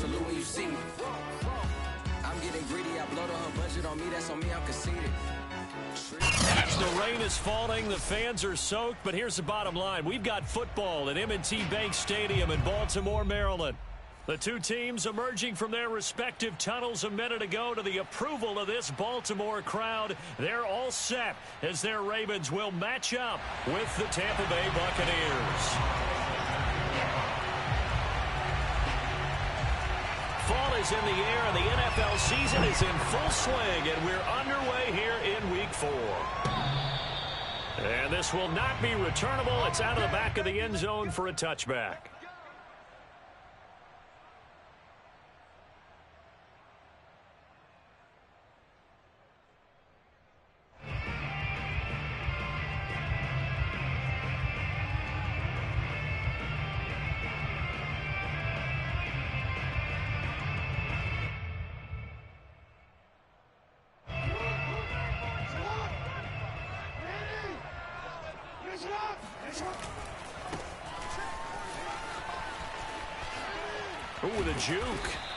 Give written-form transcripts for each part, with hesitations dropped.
salute when you see me. I'm getting greedy, I blow to her budget on me, that's on me, I'm conceited. As the rain is falling, the fans are soaked, but here's the bottom line. We've got football at M&T Bank Stadium in Baltimore, Maryland. The two teams emerging from their respective tunnels a minute ago to the approval of this Baltimore crowd. They're all set as their Ravens will match up with the Tampa Bay Buccaneers. Fall is in the air, and the NFL season is in full swing, and we're underway here in Week 4. And this will not be returnable. It's out of the back of the end zone for a touchback. Ooh, with a juke.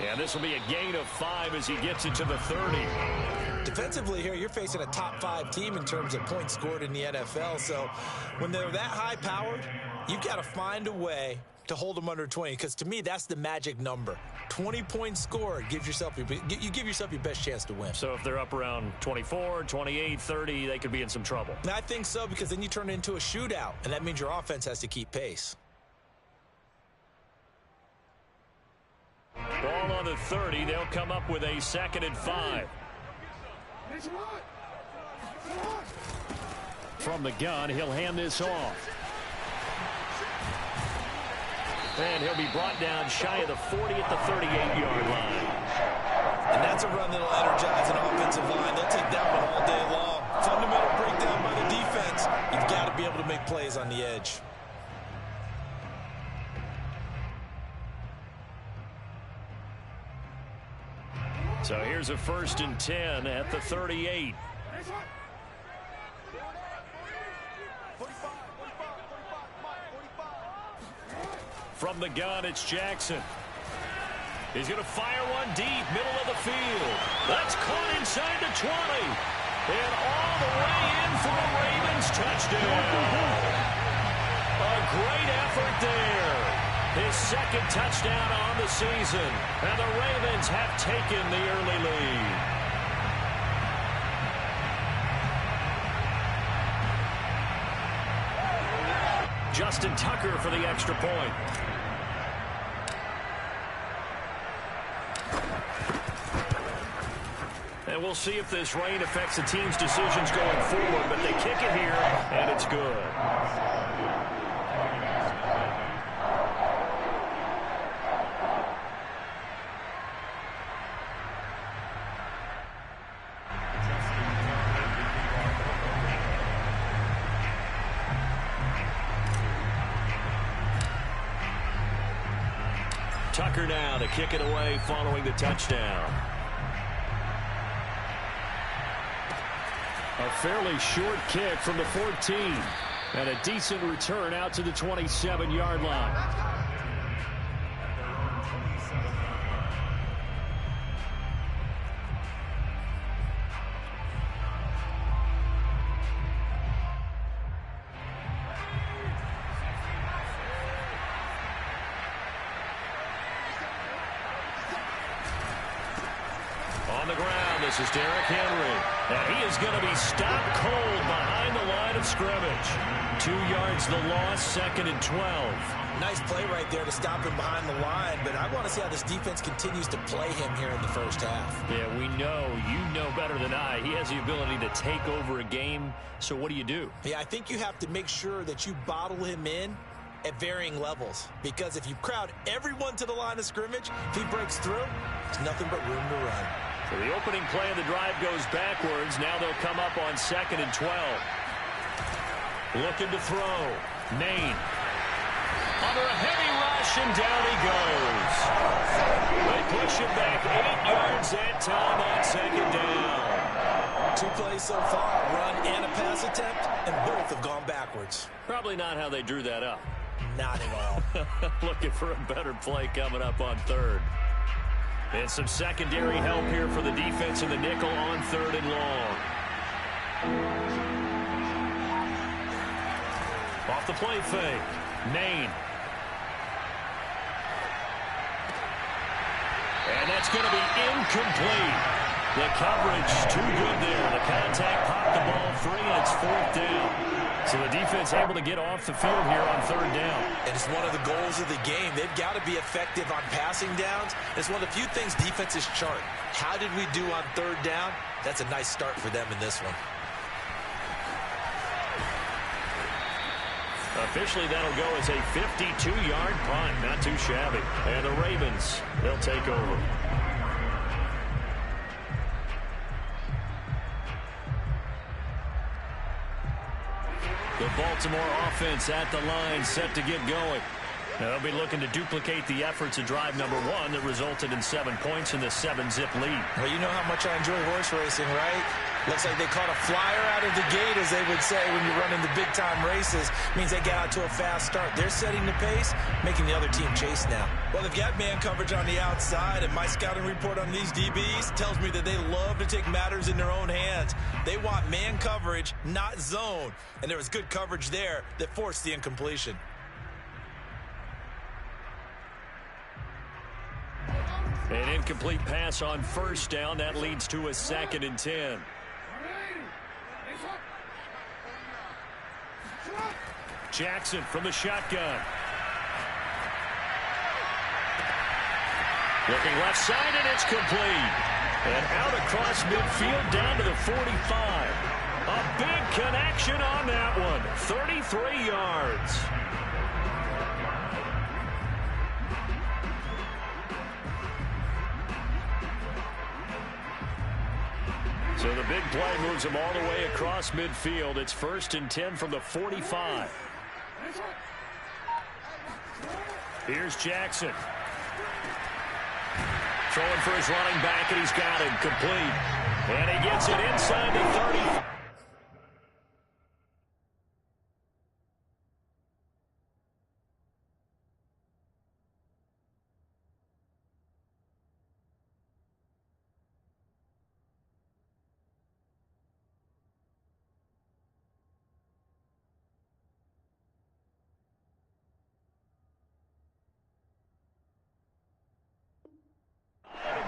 And this will be a gain of 5 as he gets it to the 30. Defensively here, you're facing a top 5 team in terms of points scored in the NFL. So when they're that high-powered, you've got to find a way to hold them under 20. Because to me, that's the magic number. 20 points scored, you give yourself your best chance to win. So if they're up around 24, 28, 30, they could be in some trouble. And I think so, because then you turn it into a shootout, and that means your offense has to keep pace. Ball on the 30. They'll come up with a 2nd and 5. From the gun, he'll hand this off. And he'll be brought down shy of the 40 at the 38-yard line. And that's a run that'll energize an offensive line. They'll take that one all day long. Fundamental breakdown by the defense. You've got to be able to make plays on the edge. So here's a 1st and 10 at the 38. From the gun, it's Jackson. He's going to fire one deep, middle of the field. That's caught inside the 20. And all the way in for a Ravens touchdown. A great effort there. His 2nd touchdown on the season. And the Ravens have taken the early lead. Justin Tucker for the extra point. And we'll see if this rain affects the team's decisions going forward, but they kick it here, and it's good. Tucker now to kick it away following the touchdown. A fairly short kick from the 14. And a decent return out to the 27-yard line. On the ground, this is Derrick Henry. And he is going to be stopped cold behind the line of scrimmage. 2 yards the loss, 2nd and 12. Nice play right there to stop him behind the line, but I want to see how this defense continues to play him here in the first half. Yeah, we know. You know better than I. He has the ability to take over a game, so what do? Yeah, I think you have to make sure that you bottle him in at varying levels, because if you crowd everyone to the line of scrimmage, if he breaks through, there's nothing but room to run. So the opening play of the drive goes backwards. Now they'll come up on 2nd and 12. Looking to throw. Maine. Under a heavy rush, and down he goes. They push him back 8 yards that time on 2nd down. 2 plays so far, run and a pass attempt, and both have gone backwards. Probably not how they drew that up. Not at all. Looking for a better play coming up on 3rd. And some secondary help here for the defense in the nickel on 3rd and long. Off the play fake. Maine. And that's going to be incomplete. The coverage too good there. The contact popped the ball free, and it's 4th down. So the defense able to get off the field here on 3rd down. And it's one of the goals of the game. They've got to be effective on passing downs. It's one of the few things defenses chart. How did we do on 3rd down? That's a nice start for them in this one. Officially, that'll go as a 52-yard punt. Not too shabby. And the Ravens, they'll take over. The Baltimore offense at the line, set to get going. Now they'll be looking to duplicate the efforts of drive number 1 that resulted in 7 points in the 7-zip lead. Well, you know how much I enjoy horse racing, right? Looks like they caught a flyer out of the gate, as they would say when you're running the big-time races. Means they got out to a fast start. They're setting the pace, making the other team chase now. Well, they've got man coverage on the outside, and my scouting report on these DBs tells me that they love to take matters in their own hands. They want man coverage, not zone. And there was good coverage there that forced the incompletion. An incomplete pass on 1st down. That leads to a 2nd and 10. Jackson from the shotgun. Looking left side, and it's complete. And out across midfield down to the 45. A big connection on that one. 33 yards. So the big play moves him all the way across midfield. It's 1st and 10 from the 45. Here's Jackson. Throwing for his running back, and he's got it complete. And he gets it inside the 30.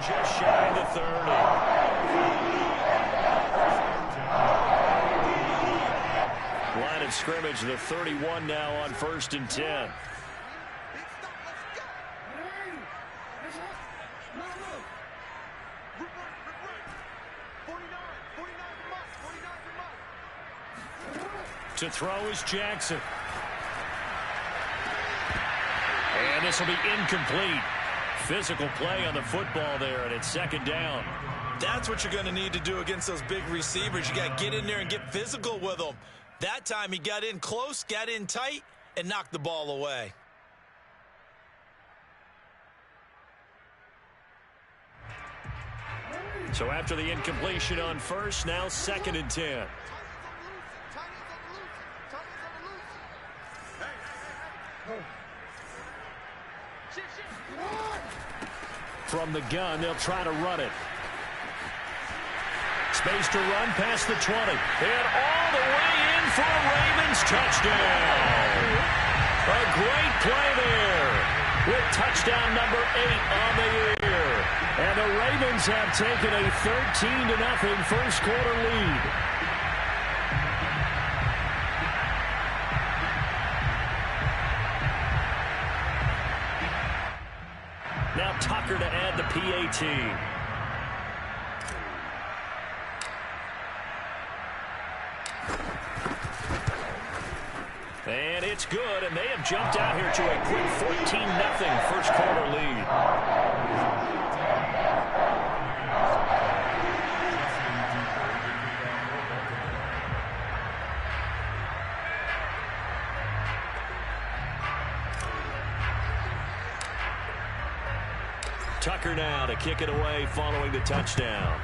Just shy of the 30. Line of scrimmage, the 31 now on 1st and 10. To throw is Jackson. And this will be incomplete. Physical play on the football there, and it's 2nd down. That's what you're going to need to do against those big receivers. You got to get in there and get physical with them. That time he got in close, got in tight, and knocked the ball away. So after the incompletion on 1st, now 2nd and 10. From the gun, they'll try to run it. Space to run past the 20. And all the way in for a Ravens touchdown. A great play there with touchdown number 8 on the year. And the Ravens have taken a 13-0 first quarter lead. Now Tucker to add the PAT. And it's good, and they have jumped out here to a quick 14-0 first quarter lead. Tucker now to kick it away following the touchdown.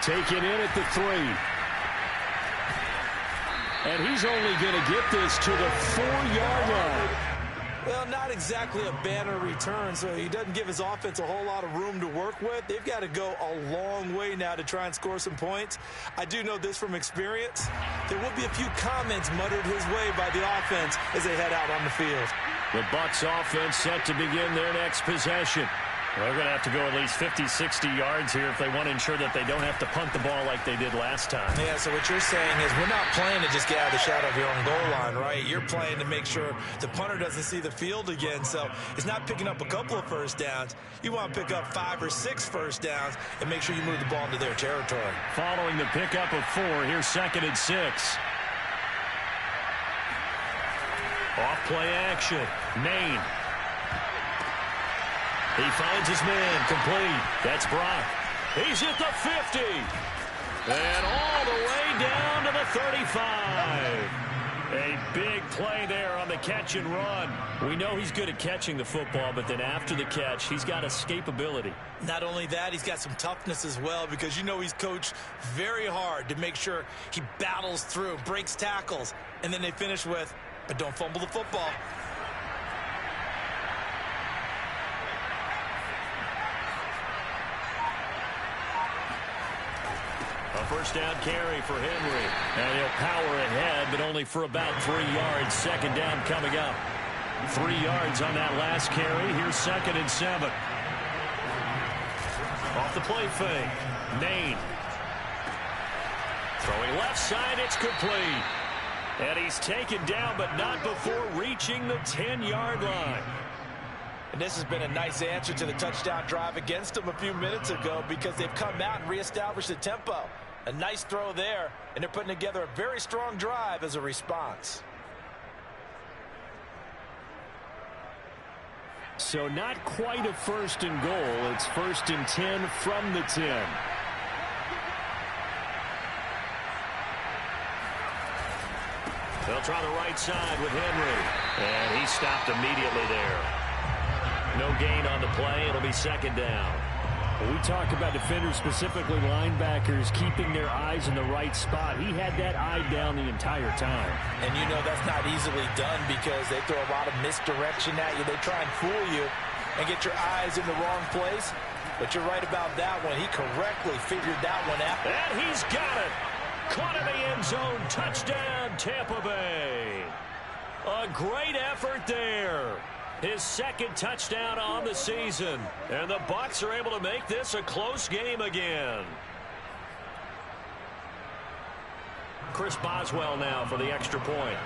Taken in at the 3. And he's only going to get this to the 4-yard line. Well, not exactly a banner return, so he doesn't give his offense a whole lot of room to work with. They've got to go a long way now to try and score some points. I do know this from experience. There will be a few comments muttered his way by the offense as they head out on the field. The Bucs offense set to begin their next possession. They're going to have to go at least 50, 60 yards here if they want to ensure that they don't have to punt the ball like they did last time. Yeah, so what you're saying is we're not playing to just get out of the shadow of your own goal line, right? You're playing to make sure the punter doesn't see the field again. So it's not picking up a couple of first downs. You want to pick up 5 or 6 first downs and make sure you move the ball into their territory. Following the pickup of 4, here's 2nd and 6. Off play action. Maine. He finds his man, complete. That's Brock. He's at the 50. And all the way down to the 35. A big play there on the catch and run. We know he's good at catching the football, but then after the catch, he's got escapability. Not only that, he's got some toughness as well because you know he's coached very hard to make sure he battles through, breaks tackles, and then they finish with, but don't fumble the football. A first down carry for Henry. And he'll power ahead, but only for about 3 yards. 2nd down coming up. 3 yards on that last carry. Here's 2nd and 7. Off the play fake. Maine. Throwing left side, it's complete. And he's taken down, but not before reaching the 10-yard line. And this has been a nice answer to the touchdown drive against them a few minutes ago because they've come out and reestablished the tempo. A nice throw there, and they're putting together a very strong drive as a response. So not quite a 1st and goal. It's 1st and 10 from the 10. They'll try the right side with Henry. And he stopped immediately there. No gain on the play. It'll be 2nd down. When we talk about defenders, specifically linebackers, keeping their eyes in the right spot, he had that eye down the entire time. And you know that's not easily done because they throw a lot of misdirection at you. They try and fool you and get your eyes in the wrong place. But you're right about that one. He correctly figured that one out. And he's got it. Caught in the end zone. Touchdown, Tampa Bay. A great effort there. His 2nd touchdown on the season. And the Bucs are able to make this a close game again. Chris Boswell now for the extra point.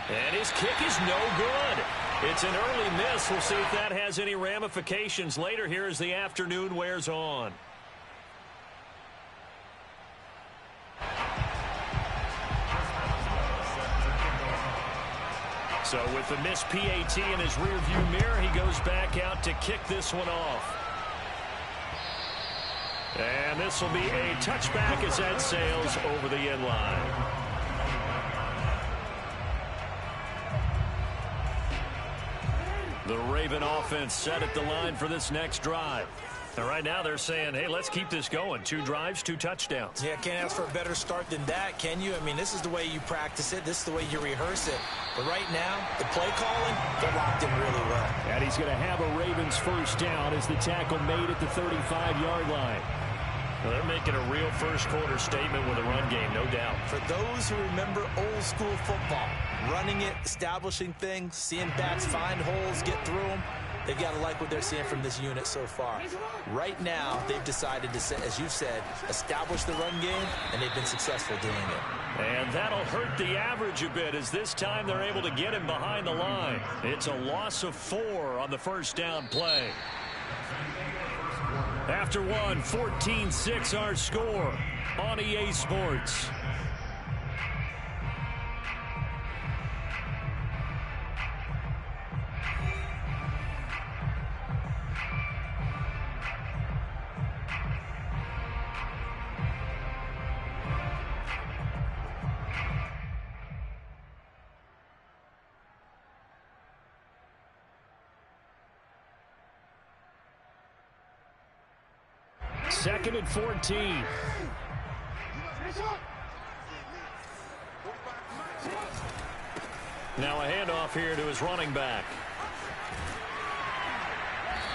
And his kick is no good. It's an early miss. We'll see if that has any ramifications later here as the afternoon wears on. So with the missed PAT in his rearview mirror, he goes back out to kick this one off. And this will be a touchback as that sails over the end line. The Raven offense set at the line for this next drive. And right now they're saying, hey, let's keep this going. 2 drives, 2 touchdowns. Yeah, can't ask for a better start than that, can you? I mean, this is the way you practice it. This is the way you rehearse it. But right now, the play calling, they're locked in really well. And he's going to have a Ravens first down as the tackle made at the 35-yard line. Well, they're making a real first-quarter statement with a run game, no doubt. For those who remember old-school football, running it, establishing things, seeing backs find holes, get through them, they've got to like what they're seeing from this unit so far. Right now, they've decided to, as you said, establish the run game, and they've been successful doing it. And that'll hurt the average a bit as this time they're able to get him behind the line. It's a loss of 4 on the first down play. After one, 14-6 our score on EA Sports. 2nd and 14. Now a handoff here to his running back.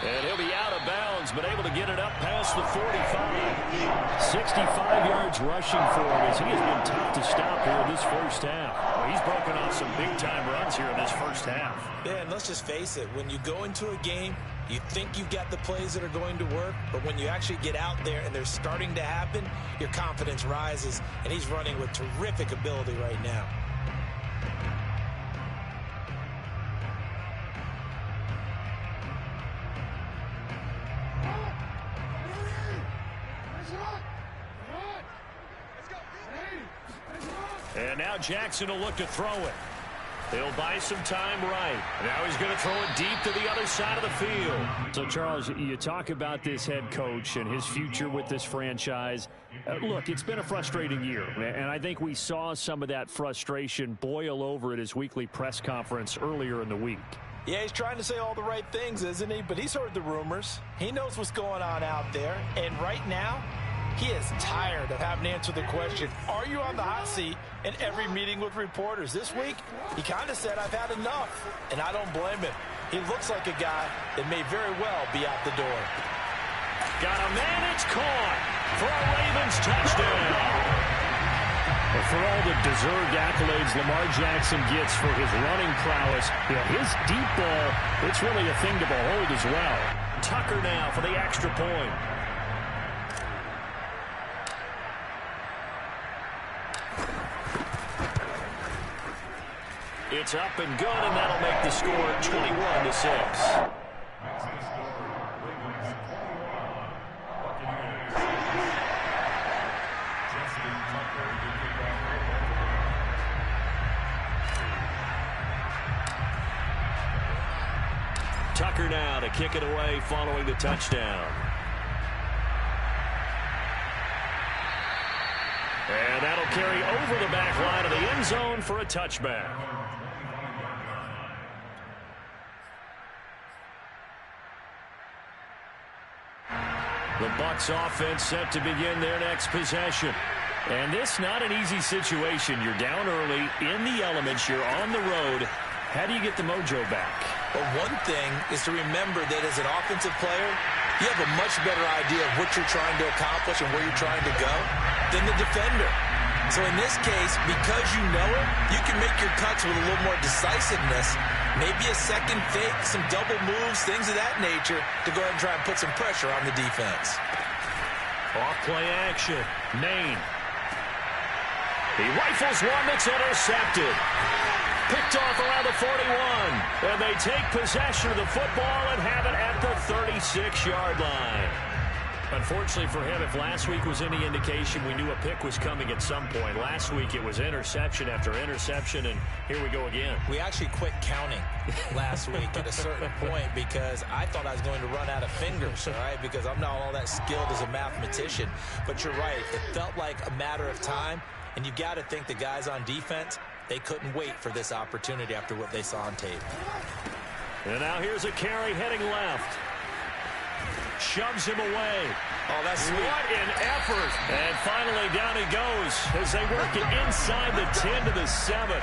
And he'll be out of bounds, but able to get it up past the 45. 65 yards rushing for him as he has been tough to stop here in this first half. Well, he's broken off some big-time runs here in this first half. Yeah, and let's just face it. When you go into a game, you think you've got the plays that are going to work, but when you actually get out there and they're starting to happen, your confidence rises, and he's running with terrific ability right now. And now Jackson will look to throw it. He'll buy some time right. Now he's going to throw it deep to the other side of the field. So, Charles, you talk about this head coach and his future with this franchise. Look, it's been a frustrating year, and I think we saw some of that frustration boil over at his weekly press conference earlier in the week. Yeah, he's trying to say all the right things, isn't he? But he's heard the rumors. He knows what's going on out there. And right now, he is tired of having to answer the question, are you on the hot seat in every meeting with reporters? This week, he kind of said, I've had enough. And I don't blame him. He looks like a guy that may very well be out the door. Got a man, it's caught for a Ravens touchdown. Well, for all the deserved accolades Lamar Jackson gets for his running prowess, his deep ball, it's really a thing to behold as well. Tucker now for the extra point. It's up and good, and that'll make the score 21-6. Tucker now to kick it away following the touchdown. And that'll carry over the back line of the end zone for a touchback. The Bucs offense set to begin their next possession. And this not an easy situation. You're down early, in the elements, you're on the road. How do you get the mojo back? Well, one thing is to remember that as an offensive player, you have a much better idea of what you're trying to accomplish and where you're trying to go than the defender. So in this case, because you know it, you can make your cuts with a little more decisiveness. Maybe a second fake, some double moves, things of that nature to go ahead and try and put some pressure on the defense. Off play action. Maine. He rifles one that's intercepted. Picked off around the 41. And they take possession of the football and have it at the 36-yard line. Unfortunately for him, if last week was any indication, we knew a pick was coming at some point. Last week it was interception after interception, and here we go again. We actually quit counting last week at a certain point because I thought I was going to run out of fingers, all right, because I'm not all that skilled as a mathematician. But you're right. It felt like a matter of time, and you've got to think the guys on defense, they couldn't wait for this opportunity after what they saw on tape. And now here's a carry heading left. Shoves him away. Oh, that's sweet. What an effort. And finally down he goes as they work it inside the 10 to the 7.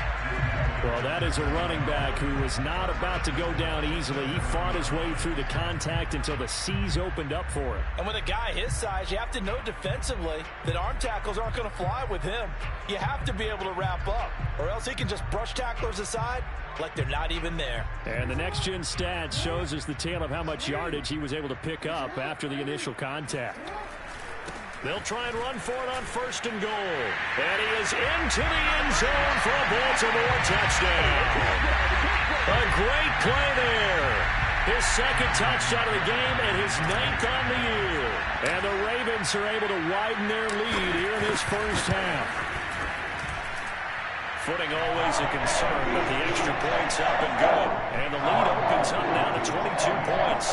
Well, that is a running back who was not about to go down easily. He fought his way through the contact until the C's opened up for him. And with a guy his size, you have to know defensively that arm tackles aren't going to fly with him. You have to be able to wrap up, or else he can just brush tacklers aside like they're not even there. And the next-gen stats shows us the tale of how much yardage he was able to pick up after the initial contact. They'll try and run for it on 1st and goal. And he is into the end zone for a Baltimore touchdown. A great play there. His second touchdown of the game and his 9th on the year. And the Ravens are able to widen their lead here in this first half. Footing always a concern, but the extra point's up and good. And the lead opens up now to 22 points.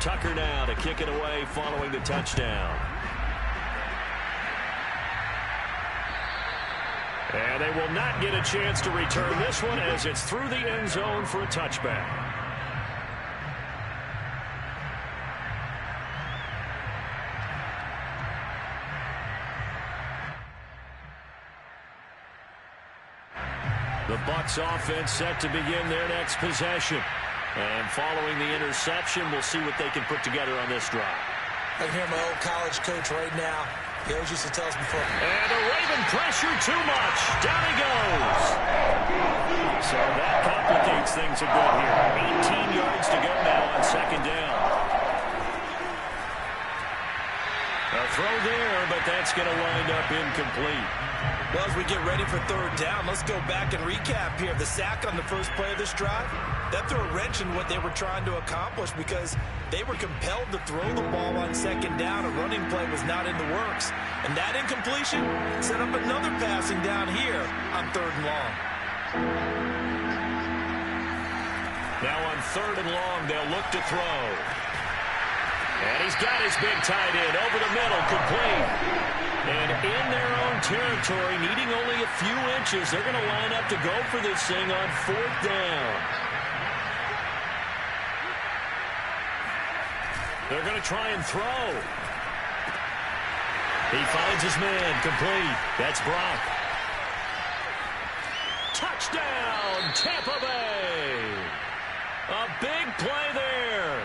Tucker now to kick it away following the touchdown. And they will not get a chance to return this one as it's through the end zone for a touchback. The Bucs offense set to begin their next possession. And following the interception, we'll see what they can put together on this drive. I can hear my old college coach right now. He always used to tell us before. And the Raven pressure too much. Down he goes. So that complicates things a bit here. 18 yards to go now on second down. A throw there, but that's going to wind up incomplete. Well, as we get ready for third down, let's go back and recap here. The sack on the first play of this drive, that threw a wrench in what they were trying to accomplish because they were compelled to throw the ball on second down. A running play was not in the works. And that incompletion set up another passing down here on third and long. Now on third and long, they'll look to throw. And he's got his big tight end over the middle, complete. And in their own territory, needing only a few inches, they're going to line up to go for this thing on fourth down. They're going to try and throw. He finds his man, complete. That's Brock. Touchdown, Tampa Bay. A big play there.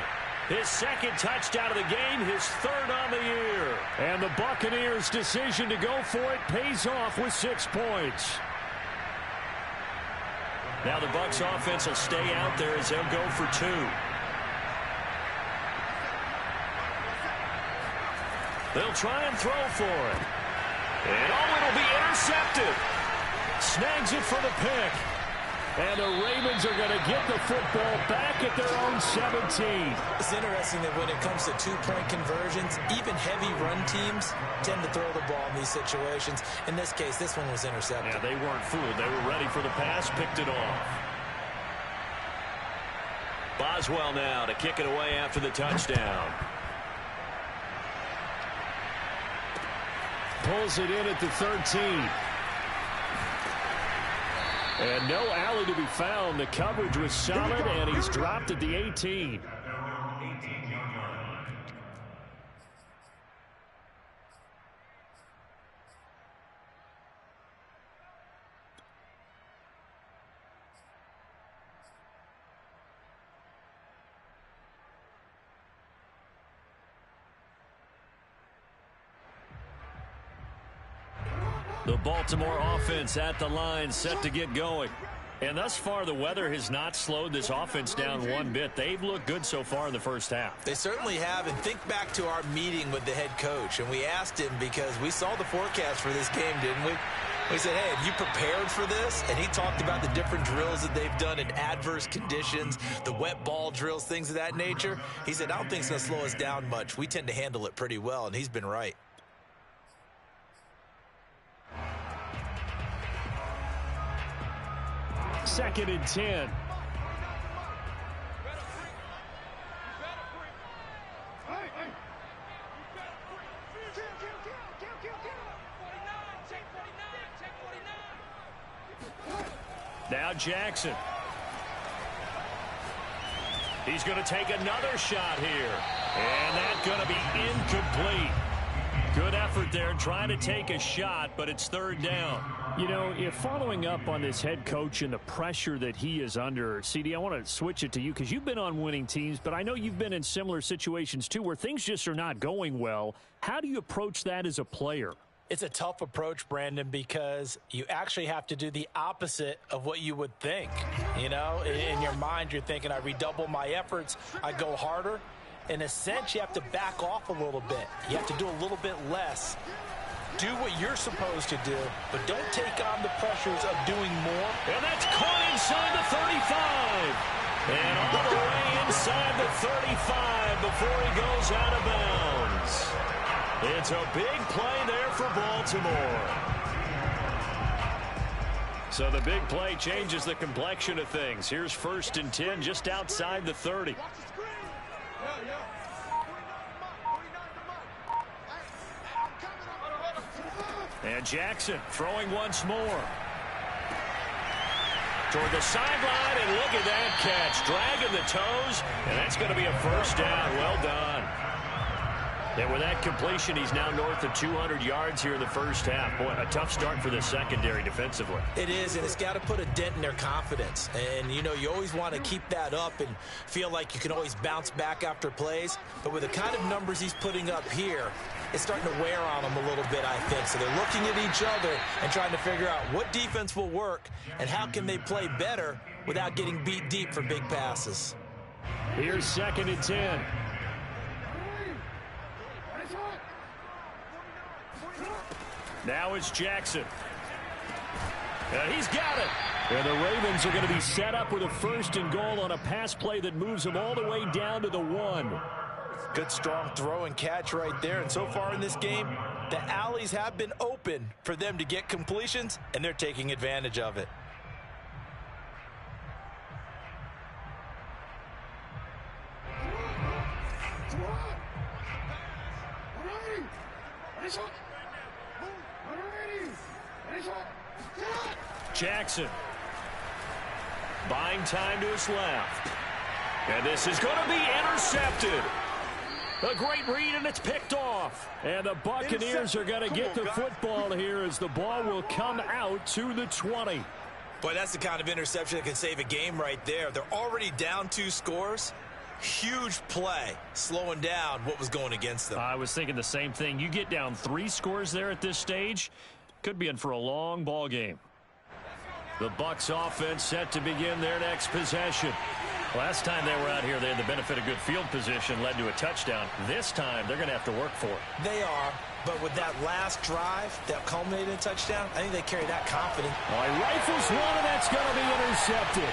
His second touchdown of the game, his third on the year. And the Buccaneers' decision to go for it pays off with 6 points. Now the Bucs offense will stay out there as they'll go for 2. They'll try and throw for it. And it'll be intercepted. Snags it for the pick. And the Ravens are going to get the football back at their own 17. It's interesting that when it comes to two-point conversions, even heavy run teams tend to throw the ball in these situations. In this case, this one was intercepted. Yeah, they weren't fooled. They were ready for the pass, picked it off. Boswell now to kick it away after the touchdown. Pulls it in at the 13. And no alley to be found. The coverage was solid, and he's dropped at the 18. The Baltimore offense at the line, set to get going. And thus far, the weather has not slowed this offense down one bit. They've looked good so far in the first half. They certainly have. And think back to our meeting with the head coach. And we asked him because we saw the forecast for this game, didn't we? We said, hey, have you prepared for this? And he talked about the different drills that they've done in adverse conditions, the wet ball drills, things of that nature. He said, I don't think it's going to slow us down much. We tend to handle it pretty well, and he's been right. Second and 10. Now Jackson. He's going to take another shot here. And that's going to be incomplete. Good effort there trying to take a shot, but it's third down. You know, if following up on this head coach and the pressure that he is under, CD, I want to switch it to you because you've been on winning teams, but I know you've been in similar situations too where things just are not going well. How do you approach that as a player? It's a tough approach, Brandon, because you actually have to do the opposite of what you would think. You know, in your mind, you're thinking, I redouble my efforts, I go harder. In a sense, you have to back off a little bit. You have to do a little bit less. Do what you're supposed to do, but don't take on the pressures of doing more. And that's caught inside the 35. And all the way inside the 35 before he goes out of bounds. It's a big play there for Baltimore. So the big play changes the complexion of things. Here's first and 10 just outside the 30. And Jackson throwing once more. Toward the sideline, and look at that catch. Dragging the toes, and that's going to be a first down. Well done. And with that completion, he's now north of 200 yards here in the first half. Boy, a tough start for the secondary defensively. It is, and it's got to put a dent in their confidence. And, you know, you always want to keep that up and feel like you can always bounce back after plays. But with the kind of numbers he's putting up here, it's starting to wear on them a little bit, I think. So they're looking at each other and trying to figure out what defense will work and how can they play better without getting beat deep for big passes. Here's 2nd and 10. Now it's Jackson. And he's got it. And the Ravens are going to be set up with a 1st and goal on a pass play that moves them all the way down to the 1. Good strong throw and catch right there. And so far in this game, the alleys have been open for them to get completions, and they're taking advantage of it. Jackson buying time to his left. And this is going to be intercepted. A great read, and it's picked off. And the Buccaneers are going to get the football here as the ball will come out to the 20. Boy, that's the kind of interception that can save a game right there. They're already down 2 scores. Huge play, slowing down what was going against them. I was thinking the same thing. You get down 3 scores there at this stage, could be in for a long ball game. The Bucs offense set to begin their next possession. Last time they were out here, they had the benefit of good field position, led to a touchdown. This time, they're going to have to work for it. They are, but with that last drive that culminated in a touchdown, I think they carry that confidence. Oh, he rifles one, and that's going to be intercepted.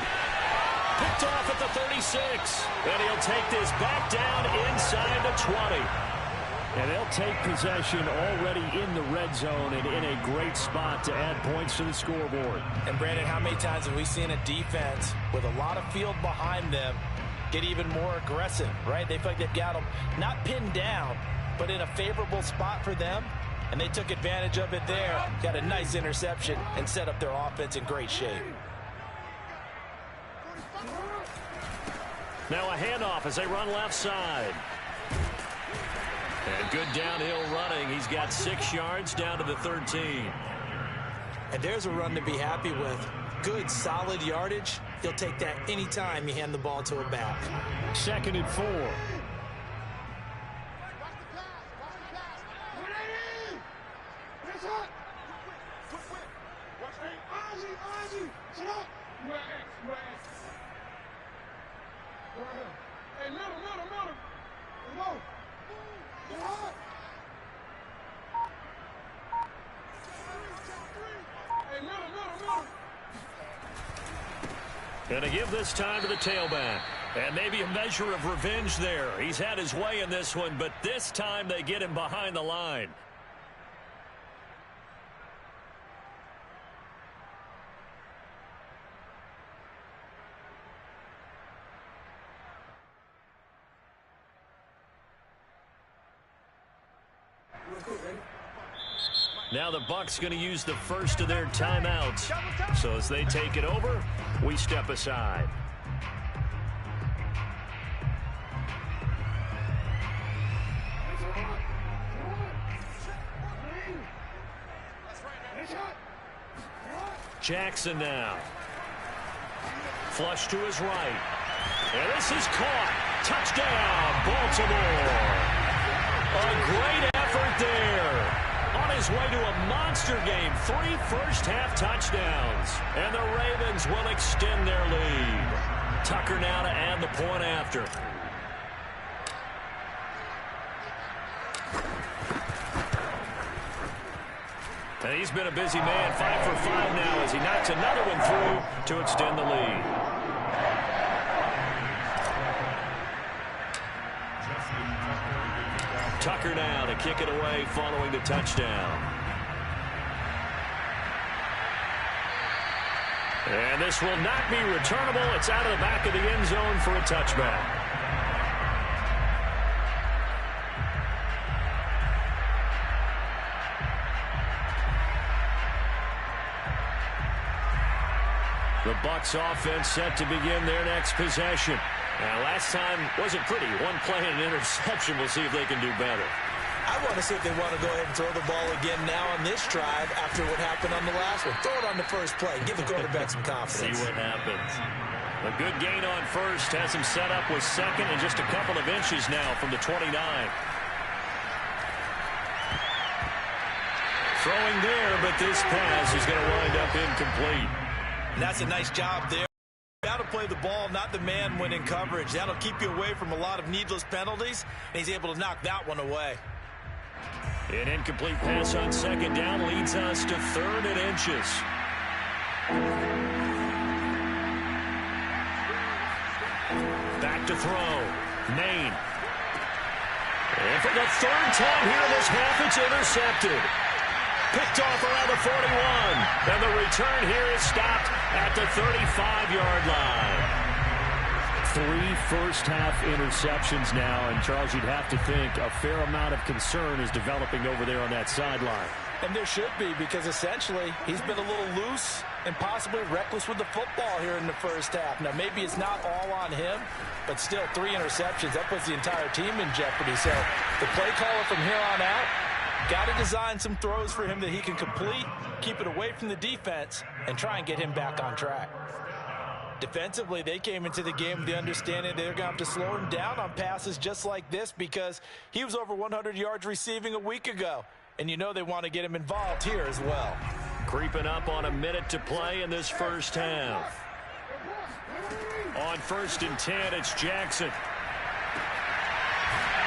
Picked off at the 36, and he'll take this back down inside the 20. And they'll take possession already in the red zone and in a great spot to add points to the scoreboard. And, Brandon, how many times have we seen a defense with a lot of field behind them get even more aggressive, right? They feel like they've got them not pinned down, but in a favorable spot for them, and they took advantage of it there. Got a nice interception and set up their offense in great shape. Now a handoff as they run left side. And good downhill running. He's got 6 yards down to the 13. And there's a run to be happy with. Good, solid yardage. He'll take that anytime you hand the ball to a back. 2nd and 4. Going to give this time to the tailback. And maybe a measure of revenge there. He's had his way in this one, but this time they get him behind the line. Now the Bucs going to use the first of their timeouts. So as they take it over, we step aside. Jackson now. Flush to his right. And this is caught. Touchdown, Baltimore. A great effort there. On his way to a monster game, 3 first-half touchdowns. And the Ravens will extend their lead. Tucker now to add the point after. And he's been a busy man, 5 for 5 now as he knocks another one through to extend the lead. Tucker now to kick it away following the touchdown. And this will not be returnable. It's out of the back of the end zone for a touchback. The Bucs offense set to begin their next possession. Now, last time wasn't pretty. One play and an interception. We'll see if they can do better. I want to see if they want to go ahead and throw the ball again now on this drive after what happened on the last one. Throw it on the first play. Give the quarterback some confidence. See what happens. A good gain on first has him set up with second and just a couple of inches now from the 29. Throwing there, but this pass is going to wind up incomplete. And that's a nice job there. You got to play the ball, not the man when in coverage. That'll keep you away from a lot of needless penalties, and he's able to knock that one away. An incomplete pass on second down leads us to third and inches. Back to throw. Maine. And for the third time here in this half, it's intercepted. Picked off around the 41. And the return here is stopped at the 35-yard line. 3 first-half interceptions now, and Charles, you'd have to think a fair amount of concern is developing over there on that sideline. And there should be, because essentially he's been a little loose and possibly reckless with the football here in the first half. Now, maybe it's not all on him, but still 3 interceptions. That puts the entire team in jeopardy. So the play caller from here on out got to design some throws for him that he can complete, keep it away from the defense, and try and get him back on track. Defensively, they came into the game with the understanding they're going to have to slow him down on passes just like this because he was over 100 yards receiving a week ago. And you know they want to get him involved here as well. Creeping up on a minute to play in this first half. On 1st and 10, it's Jackson.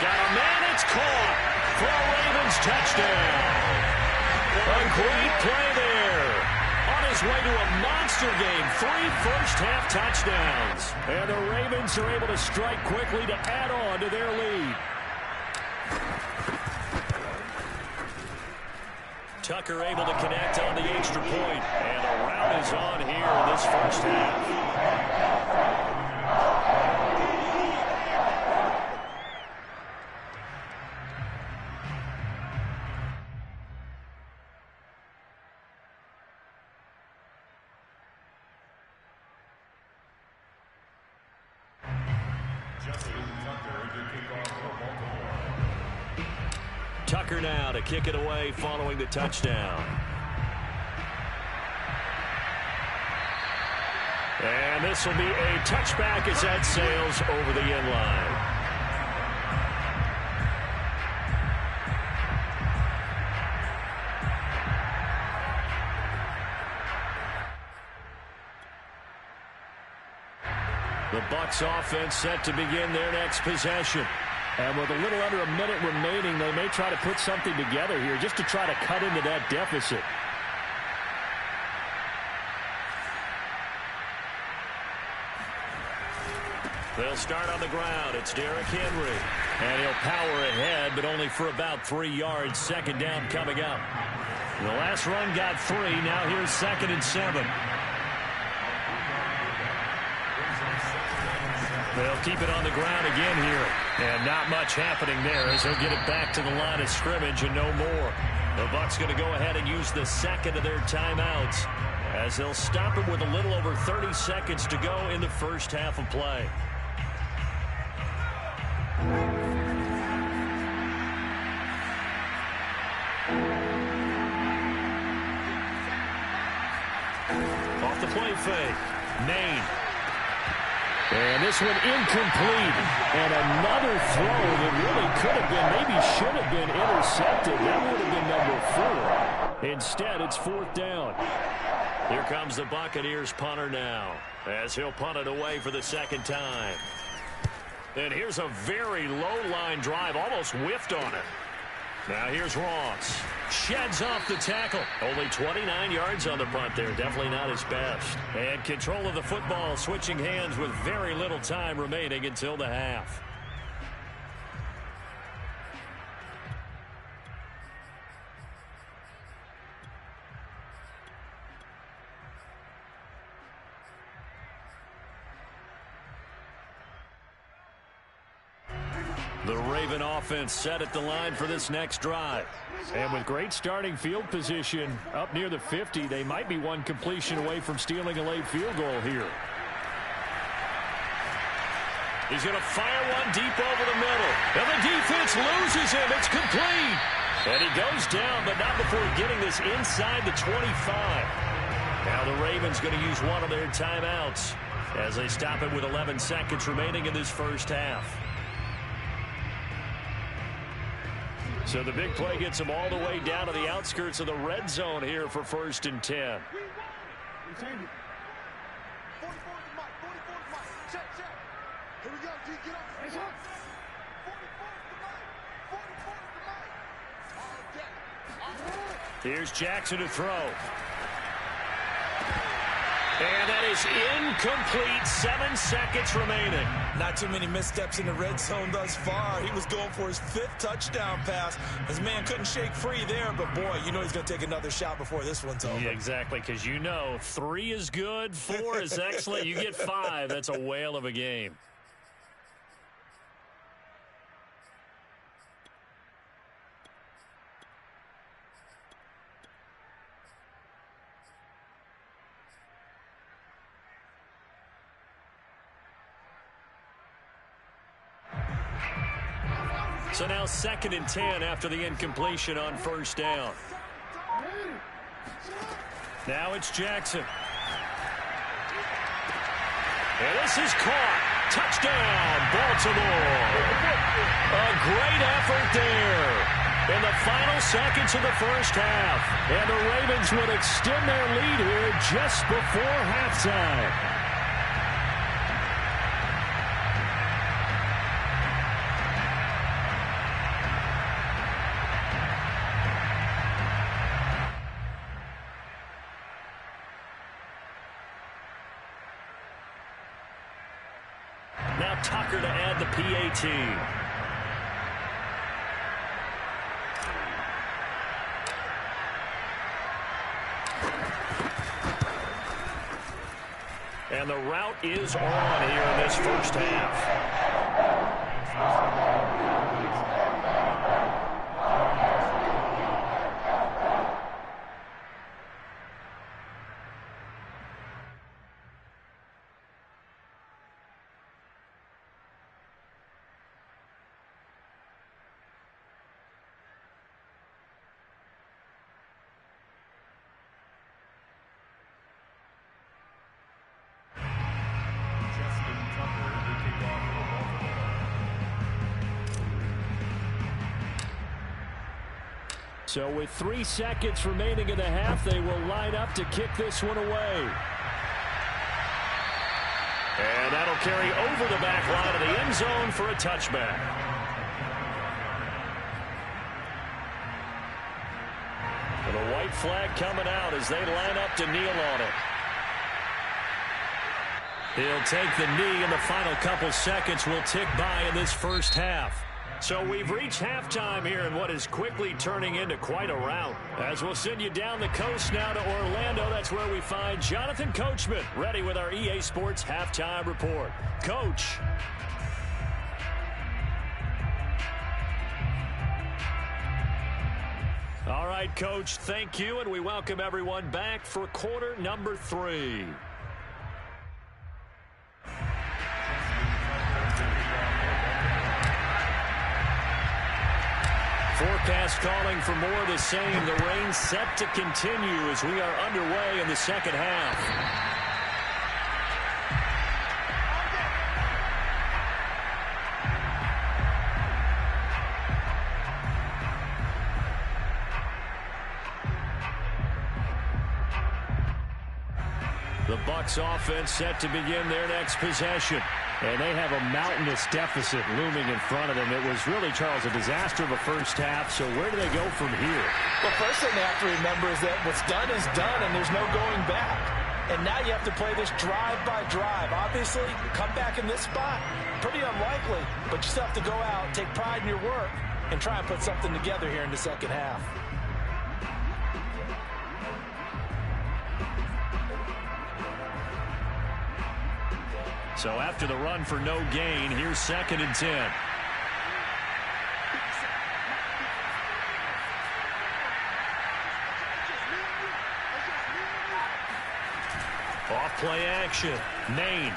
Got a man, it's caught for a Ravens touchdown. A great play there. On his way to a monster game, 3 first-half touchdowns. And the Ravens are able to strike quickly to add on to their lead. Tucker able to connect on the extra point. And a rout is on here in this first half. Tucker now to kick it away following the touchdown. And this will be a touchback as that sails over the end line. The Bucs offense set to begin their next possession. And with a little under a minute remaining, they may try to put something together here just to try to cut into that deficit. They'll start on the ground. It's Derrick Henry. And he'll power ahead, but only for about 3 yards. Second down coming up. The last run got 3. Now here's 2nd and 7. They'll keep it on the ground again here. And not much happening there as they'll get it back to the line of scrimmage and no more. The Bucs going to go ahead and use the second of their timeouts as they'll stop it with a little over 30 seconds to go in the first half of play. Off the play fake. Maine. And this one incomplete. And another throw that really could have been, maybe should have been intercepted. That would have been number 4. Instead, it's 4th down. Here comes the Buccaneers punter now as he'll punt it away for the second time. And here's a very low-line drive, almost whiffed on it. Now here's Ross. Sheds off the tackle. Only 29 yards on the punt there. Definitely not his best. And control of the football switching hands with very little time remaining until the half. The Raven offense set at the line for this next drive. And with great starting field position up near the 50, they might be one completion away from stealing a late field goal here. He's going to fire one deep over the middle. And the defense loses him. It's complete. And he goes down, but not before getting this inside the 25. Now the Ravens going to use one of their timeouts as they stop it with 11 seconds remaining in this first half. So the big play gets them all the way down to the outskirts of the red zone here for 1st and 10. Here's Jackson to throw. And that is incomplete. 7 seconds remaining. Not too many missteps in the red zone thus far. He was going for his 5th touchdown pass. His man couldn't shake free there, but boy, you know he's going to take another shot before this one's over. Yeah, exactly, because you know 3 is good, 4 is excellent. You get 5. That's a whale of a game. So now 2nd and 10 after the incompletion on 1st down. Now it's Jackson. And this is caught. Touchdown, Baltimore. A great effort there in the final seconds of the first half. And the Ravens would extend their lead here just before halftime. Now Tucker to add the PAT. And the route is on here in this first half. So with 3 seconds remaining in the half, they will line up to kick this one away. And that'll carry over the back line of the end zone for a touchback. And a white flag coming out as they line up to kneel on it. He'll take the knee, and the final couple seconds will tick by in this first half. So we've reached halftime here in what is quickly turning into quite a rout. As we'll send you down the coast now to Orlando, that's where we find Jonathan Coachman ready with our EA Sports Halftime Report. Coach. All right, Coach, thank you, and we welcome everyone back for quarter number 3. Forecast calling for more of the same. The rain set to continue as we are underway in the second half. The Bucs offense set to begin their next possession. And they have a mountainous deficit looming in front of them. It was really, Charles, a disaster of a first half. So where do they go from here? Well, first thing they have to remember is that what's done is done, and there's no going back. And now you have to play this drive by drive. Obviously, come back in this spot, pretty unlikely. But you still have to go out, take pride in your work, and try and put something together here in the second half. So after the run for no gain, here's 2nd and 10. Off play action. Maine.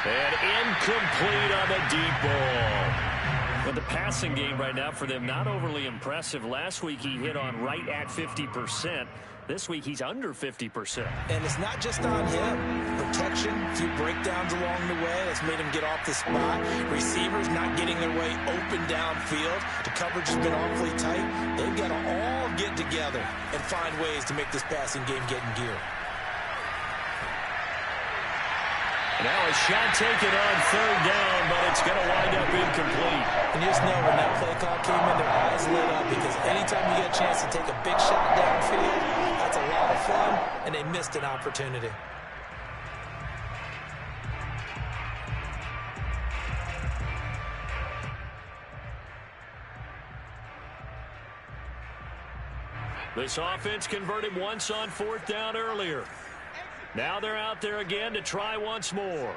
And incomplete on the deep ball. But the passing game right now for them, not overly impressive. Last week he hit on right at 50%. This week he's under 50%. And it's not just on him. Protection, a few breakdowns along the way that's made him get off the spot. Receivers not getting their way open downfield. The coverage has been awfully tight. They've got to all get together and find ways to make this passing game get in gear. Now a shot taken on third down, but it's going to wind up incomplete. And you just know when that play call came in, their eyes lit up because anytime you get a chance to take a big shot downfield, that's a lot of fun, and they missed an opportunity. This offense converted once on fourth down earlier. Now they're out there again to try once more.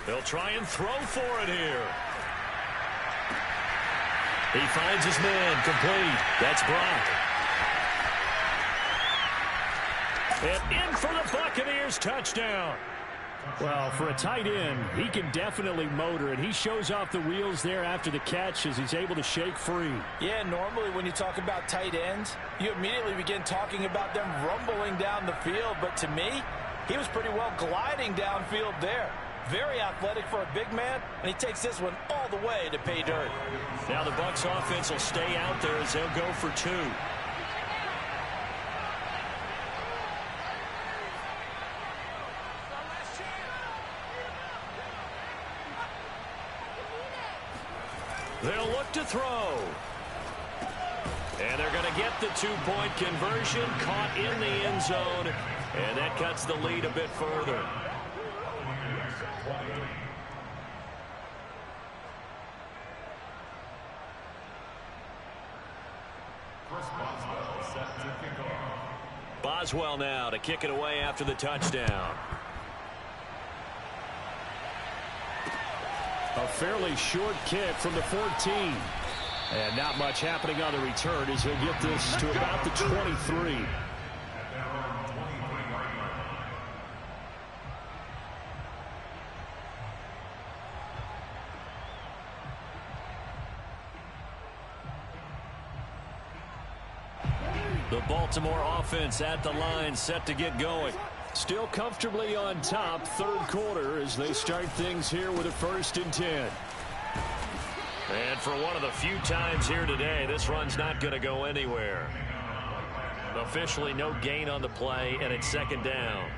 They'll try and throw for it here. He finds his man complete. That's Brock. And in for the Buccaneers touchdown. Well, for a tight end, he can definitely motor it. He shows off the wheels there after the catch as he's able to shake free. Yeah, normally when you talk about tight ends, you immediately begin talking about them rumbling down the field. But to me, he was pretty well gliding downfield there. Very athletic for a big man, and he takes this one all the way to pay dirt. Now the Bucs offense will stay out there as they'll go for two. They'll look to throw. And they're going to get the two-point conversion, caught in the end zone, and that cuts the lead a bit further. Boswell now to kick it away after the touchdown. A fairly short kick from the 14. And not much happening on the return as he'll get this to about the 23. The Baltimore offense at the line, set to get going. Still comfortably on top, third quarter, as they start things here with a 1st and 10. And for one of the few times here today, this run's not going to go anywhere. Officially no gain on the play, and it's 2nd down.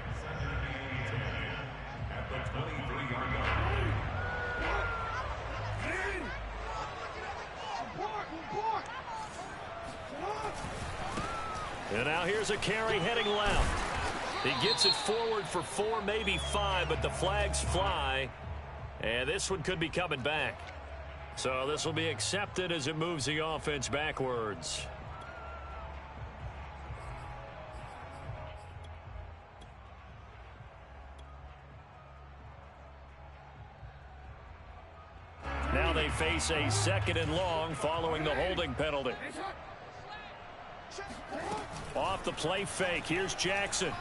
And now here's a carry heading left. He gets it forward for 4, maybe 5, but the flags fly. And this one could be coming back. So this will be accepted as it moves the offense backwards. Now they face a 2nd and long following the holding penalty. Off the play fake. Here's Jackson.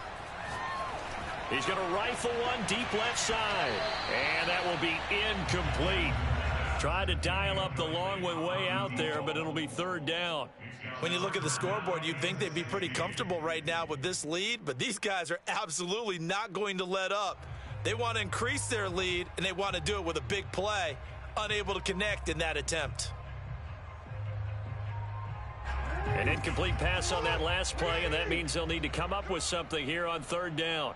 He's going to rifle one deep left side. And that will be incomplete. Tried to dial up the long way out there, but it'll be 3rd down. When you look at the scoreboard, you'd think they'd be pretty comfortable right now with this lead, but these guys are absolutely not going to let up. They want to increase their lead, and they want to do it with a big play. Unable to connect in that attempt. An incomplete pass on that last play, and that means they'll need to come up with something here on 3rd down.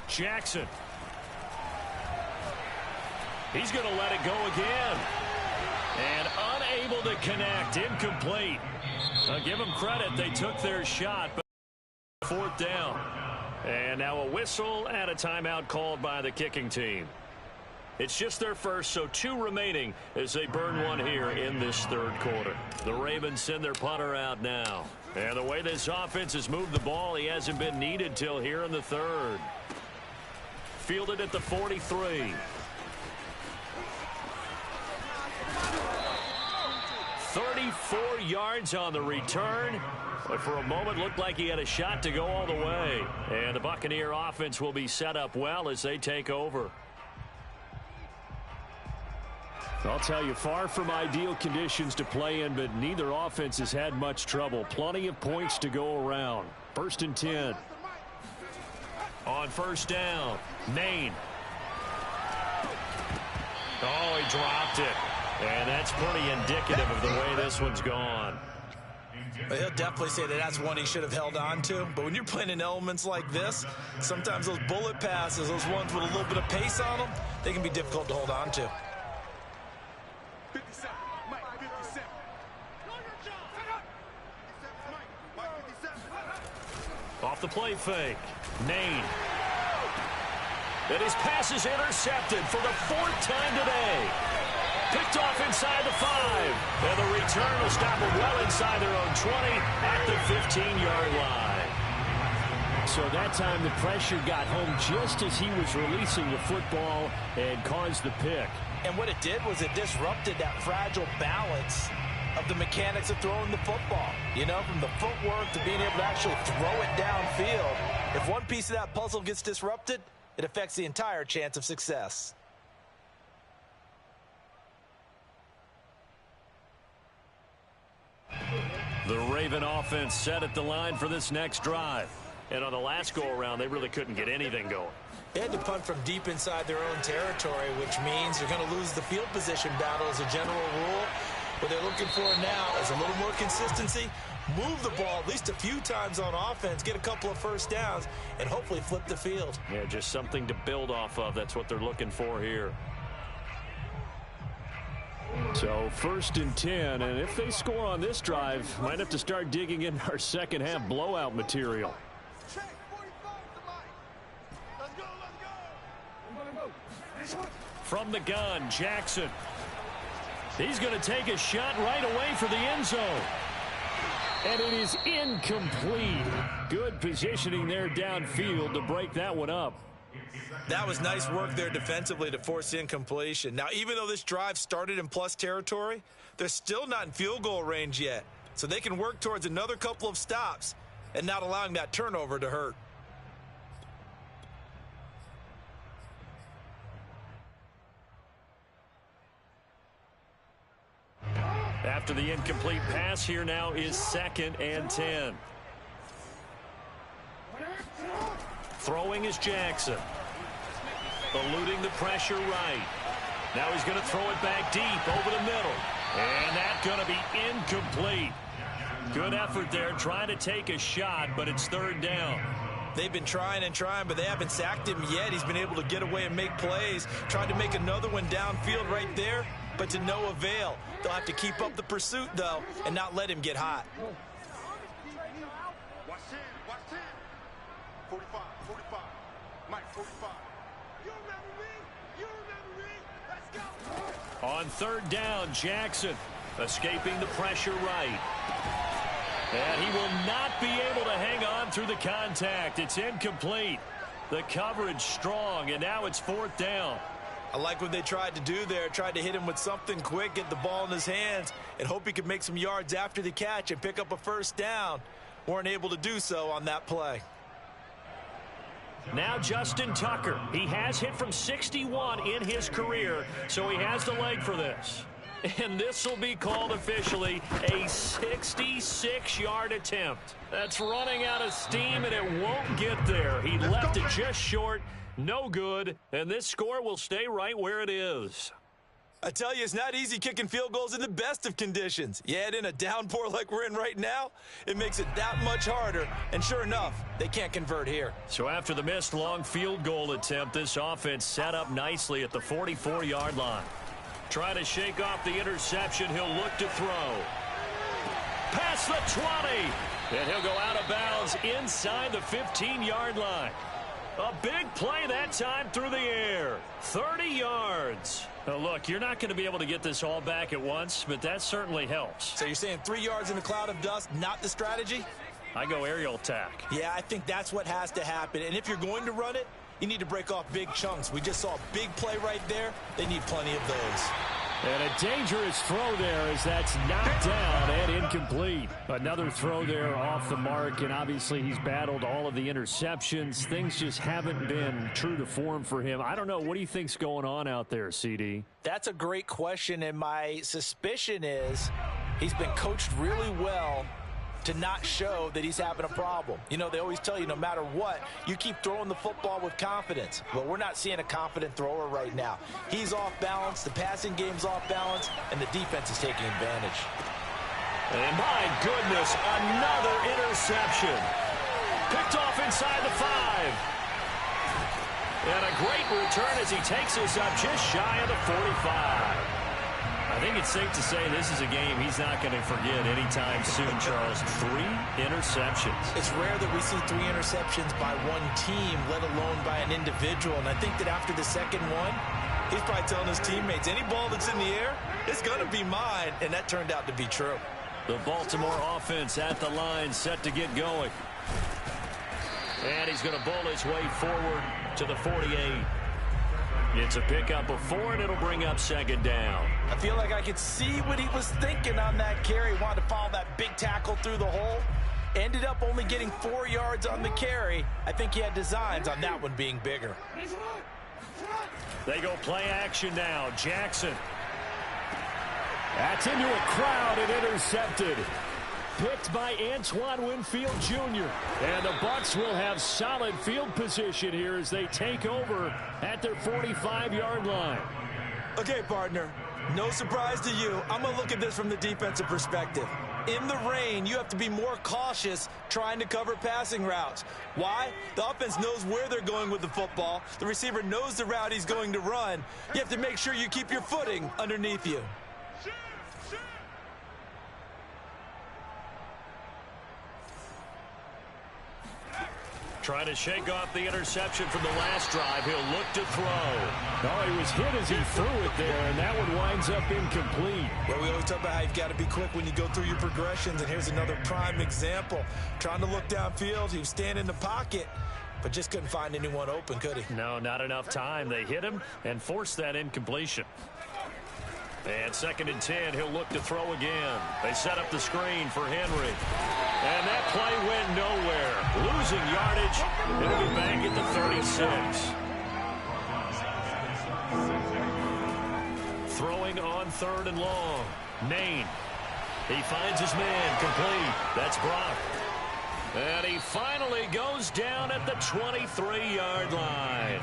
Jackson. He's going to let it go again. And unable to connect. Incomplete. I'll give them credit. They took their shot, but 4th down. And now a whistle and a timeout called by the kicking team. It's just their first, so 2 remaining as they burn one here in this 3rd quarter. The Ravens send their punter out now. And the way this offense has moved the ball, he hasn't been needed till here in the 3rd. fielded at the 43. 34 yards on the return. But for a moment, looked like he had a shot to go all the way. And the Buccaneer offense will be set up well as they take over. I'll tell you, far from ideal conditions to play in, but neither offense has had much trouble. Plenty of points to go around. 1st and 10. On first down, Maine. Oh, he dropped it. And that's pretty indicative of the way this one's gone. He'll definitely say that that's one he should have held on to. But when you're playing in elements like this, sometimes those bullet passes, those ones with a little bit of pace on them, they can be difficult to hold on to. 57, Mike, 57. Off the play fake, Maine. And his pass is intercepted for the 4th time today. Picked off inside the 5. And the return will stop them well inside their own 20 at the 15-yard line. So that time the pressure got home just as he was releasing the football and caused the pick. And what it did was it disrupted that fragile balance of the mechanics of throwing the football. You know, from the footwork to being able to actually throw it downfield. If one piece of that puzzle gets disrupted, it affects the entire chance of success. The Raven offense set at the line for this next drive. And on the last go-around, they really couldn't get anything going. They had to punt from deep inside their own territory, which means they're going to lose the field position battle as a general rule. What they're looking for now is a little more consistency, move the ball at least a few times on offense, get a couple of first downs, and hopefully flip the field. Yeah, just something to build off of. That's what they're looking for here. So 1st and 10, and if they score on this drive, might have to start digging in our second half blowout material. From the gun, Jackson. He's going to take a shot right away for the end zone. And it is incomplete. Good positioning there downfield to break that one up. That was nice work there defensively to force incompletion. Now, even though this drive started in plus territory, they're still not in field goal range yet. So they can work towards another couple of stops and not allowing that turnover to hurt. After the incomplete pass, here now is 2nd and 10. Throwing is Jackson. Eluding the pressure right. Now he's going to throw it back deep over the middle. And that's going to be incomplete. Good effort there, trying to take a shot, but it's 3rd down. They've been trying and trying, but they haven't sacked him yet. He's been able to get away and make plays. Tried to make another one downfield right there, but to no avail. They'll have to keep up the pursuit, though, and not let him get hot. Watch 10, watch 10. 45, 45. Mike, 45. You remember me? Let's go. On 3rd down, Jackson escaping the pressure right. And he will not be able to hang on through the contact. It's incomplete. The coverage strong, and now it's 4th down. I like what they tried to do there. Tried to hit him with something quick, get the ball in his hands, and hope he could make some yards after the catch and pick up a first down. Weren't able to do so on that play. Now Justin Tucker. He has hit from 61 in his career, so he has the leg for this. And this will be called officially a 66-yard attempt. That's running out of steam, and it won't get there. He left it just short. No good, and this score will stay right where it is. I tell you, it's not easy kicking field goals in the best of conditions. You add in a downpour like we're in right now, it makes it that much harder. And sure enough, they can't convert here. So after the missed long field goal attempt, this offense set up nicely at the 44-yard line. Trying to shake off the interception, he'll look to throw. Past the 20, and he'll go out of bounds inside the 15-yard line. A big play that time through the air. 30 yards. Now look, you're not going to be able to get this all back at once, but that certainly helps. So you're saying 3 yards in a cloud of dust, not the strategy? I go aerial attack. Yeah, I think that's what has to happen. And if you're going to run it, you need to break off big chunks. We just saw a big play right there. They need plenty of those. And a dangerous throw there as that's knocked down and incomplete. Another throw there off the mark, and obviously he's battled all of the interceptions. Things just haven't been true to form for him. I don't know. What do you think's going on out there, CD? That's a great question, and my suspicion is he's been coached really well to not show that he's having a problem. You know, they always tell you no matter what, you keep throwing the football with confidence. Well, we're not seeing a confident thrower right now. He's off balance, the passing game's off balance, and the defense is taking advantage. And my goodness, another interception. Picked off inside the 5. And a great return as he takes us up just shy of the 45. I think it's safe to say this is a game he's not going to forget anytime soon, Charles. 3 interceptions. It's rare that we see 3 interceptions by one team, let alone by an individual. And I think that after the second one, he's probably telling his teammates, any ball that's in the air, it's going to be mine. And that turned out to be true. The Baltimore offense at the line, set to get going. And he's going to bowl his way forward to the 48. It's a pickup of 4, and it'll bring up second down. I feel like I could see what he was thinking on that carry. He wanted to follow that big tackle through the hole. Ended up only getting 4 yards on the carry. I think he had designs on that one being bigger. They go play action now. Jackson. That's into a crowd and intercepted. Picked by Antoine Winfield Jr. And the Bucs will have solid field position here as they take over at their 45-yard line. Okay, partner, no surprise to you. I'm going to look at this from the defensive perspective. In the rain, you have to be more cautious trying to cover passing routes. Why? The offense knows where they're going with the football. The receiver knows the route he's going to run. You have to make sure you keep your footing underneath you. Trying to shake off the interception from the last drive. He'll look to throw. Oh, he was hit as he threw it there, and that one winds up incomplete. Well, we always talk about how you've got to be quick when you go through your progressions, and here's another prime example. Trying to look downfield, he was standing in the pocket, but just couldn't find anyone open, could he? No, not enough time. They hit him and forced that incompletion. And 2nd and 10, he'll look to throw again. They set up the screen for Henry. And that play went nowhere. Losing yardage. It'll be back at the 36. Throwing on 3rd and long. Maine. He finds his man complete. That's Brock. And he finally goes down at the 23-yard line.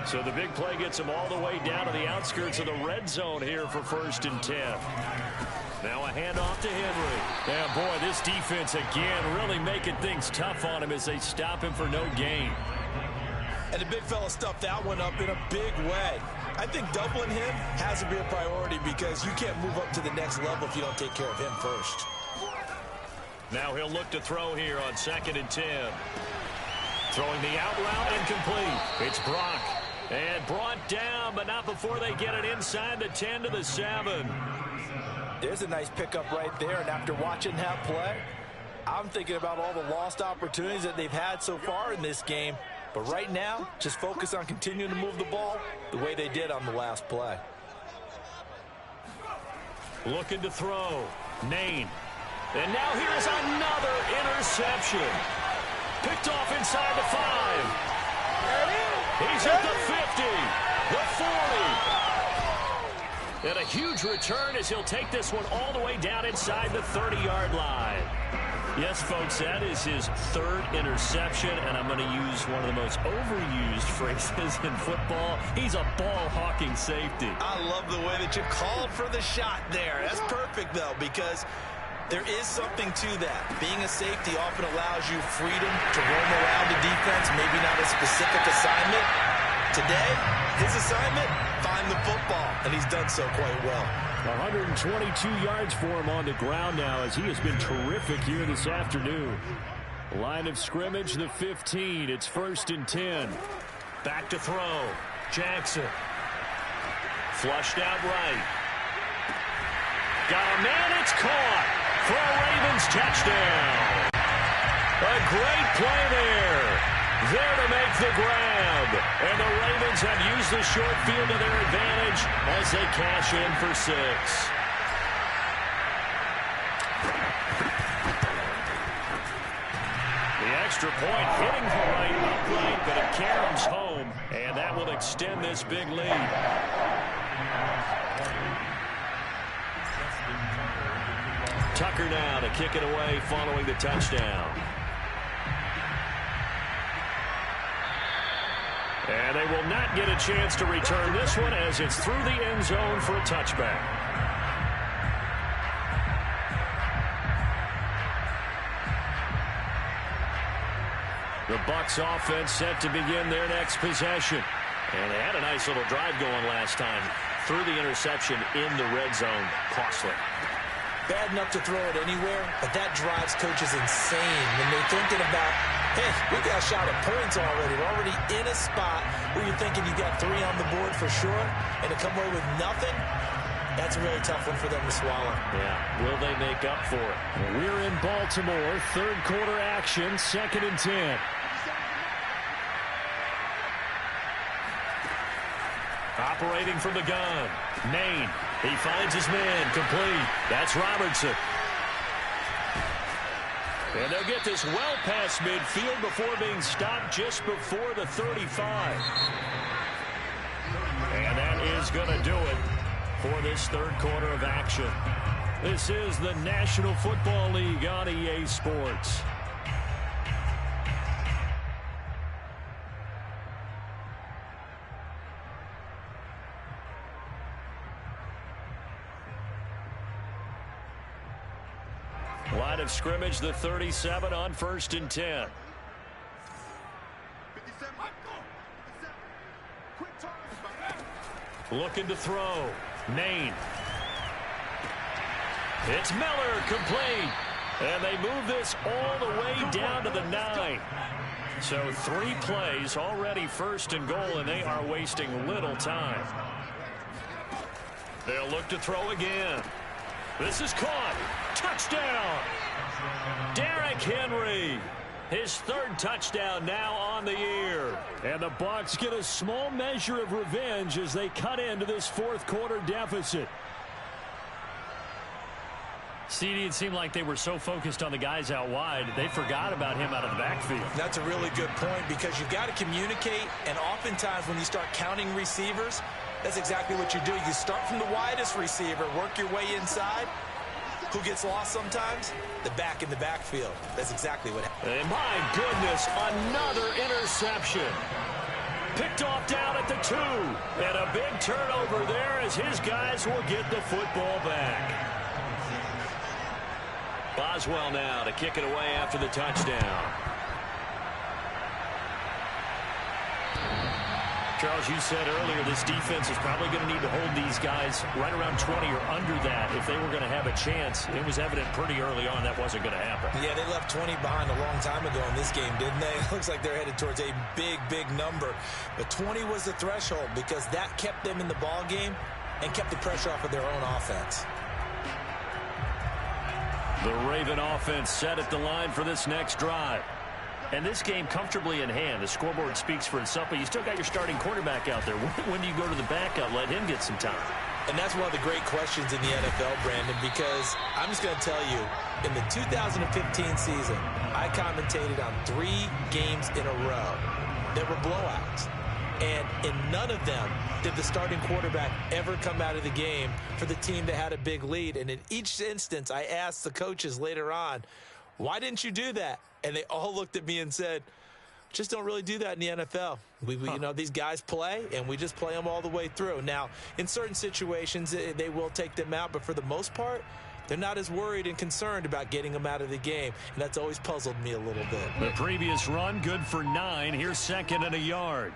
So the big play gets him all the way down to the outskirts of the red zone here for 1st and 10. Now a handoff to Henry. Yeah, boy, this defense again really making things tough on him as they stop him for no gain. And the big fella stuffed that one up in a big way. I think doubling him has to be a priority because you can't move up to the next level if you don't take care of him first. Now he'll look to throw here on 2nd and 10. Throwing the out route incomplete. It's Brock. And brought down, but not before they get it inside the 10 to the 7. There's a nice pickup right there, and after watching that play, I'm thinking about all the lost opportunities that they've had so far in this game. But right now, just focus on continuing to move the ball the way they did on the last play. Looking to throw. Nain. And now here's another interception. Picked off inside the 5. He's at the 50, the 40. And a huge return as he'll take this one all the way down inside the 30-yard line. Yes, folks, that is his 3rd interception, and I'm going to use one of the most overused phrases in football. He's a ball-hawking safety. I love the way that you called for the shot there. That's perfect, though, because there is something to that. Being a safety often allows you freedom to roam around the defense, maybe not a specific assignment. Today, his assignment, find the football, and he's done so quite well. 122 yards for him on the ground now as he has been terrific here this afternoon. Line of scrimmage, the 15. It's 1st and 10. Back to throw. Jackson. Flushed out right. Got a man, it's caught. For a Ravens touchdown. A great play there. There to make the grab. And the Ravens have used the short field to their advantage as they cash in for 6. The extra point hitting the right upright, but it caroms home, and that will extend this big lead. Tucker now to kick it away following the touchdown. And they will not get a chance to return this one as it's through the end zone for a touchback. The Bucs offense set to begin their next possession. And they had a nice little drive going last time. Through the interception in the red zone. Costly. Bad enough to throw it anywhere, but that drives coaches insane when they're thinking about, hey, we got a shot at points already. We're already in a spot where you're thinking you got 3 on the board for sure, and to come away with nothing, that's a really tough one for them to swallow. Yeah, will they make up for it? We're in Baltimore, third quarter action, 2nd and 10. Operating from the gun. Maine. He finds his man. Complete. That's Robertson. And they'll get this well past midfield before being stopped just before the 35. And that is going to do it for this third quarter of action. This is the National Football League on EA Sports. Line of scrimmage, the 37 on 1st and 10. Looking to throw. Maine. It's Miller, complete. And they move this all the way down to the 9. So 3 plays, already 1st and goal, and they are wasting little time. They'll look to throw again. This is caught. Touchdown. Derrick Henry. His 3rd touchdown now on the year. And the Bucs get a small measure of revenge as they cut into this 4th quarter deficit. CD, it seemed like they were so focused on the guys out wide, they forgot about him out of the backfield. That's a really good point because you've got to communicate, and oftentimes when you start counting receivers, that's exactly what you do. You start from the widest receiver, work your way inside. Who gets lost sometimes? The back in the backfield. That's exactly what happened. And my goodness, another interception. Picked off down at the 2. And a big turnover there as his guys will get the football back. Boswell now to kick it away after the touchdown. Charles, you said earlier this defense is probably going to need to hold these guys right around 20 or under that if they were going to have a chance. It was evident pretty early on that wasn't going to happen. Yeah, they left 20 behind a long time ago in this game, didn't they? It looks like they're headed towards a big, big number. But 20 was the threshold because that kept them in the ball game and kept the pressure off of their own offense. The Raven offense set at the line for this next drive. And this game comfortably in hand. The scoreboard speaks for itself, but you still got your starting quarterback out there. When do you go to the backup? Let him get some time. And that's one of the great questions in the NFL, Brandon, because I'm just going to tell you, in the 2015 season, I commentated on 3 games in a row that were blowouts. And in none of them did the starting quarterback ever come out of the game for the team that had a big lead. And in each instance, I asked the coaches later on, why didn't you do that? And they all looked at me and said, just don't really do that in the NFL. You know, these guys play, and we just play them all the way through. Now, in certain situations, they will take them out, but for the most part, they're not as worried and concerned about getting them out of the game, and that's always puzzled me a little bit. The previous run, good for 9. Here's 2nd and a yard.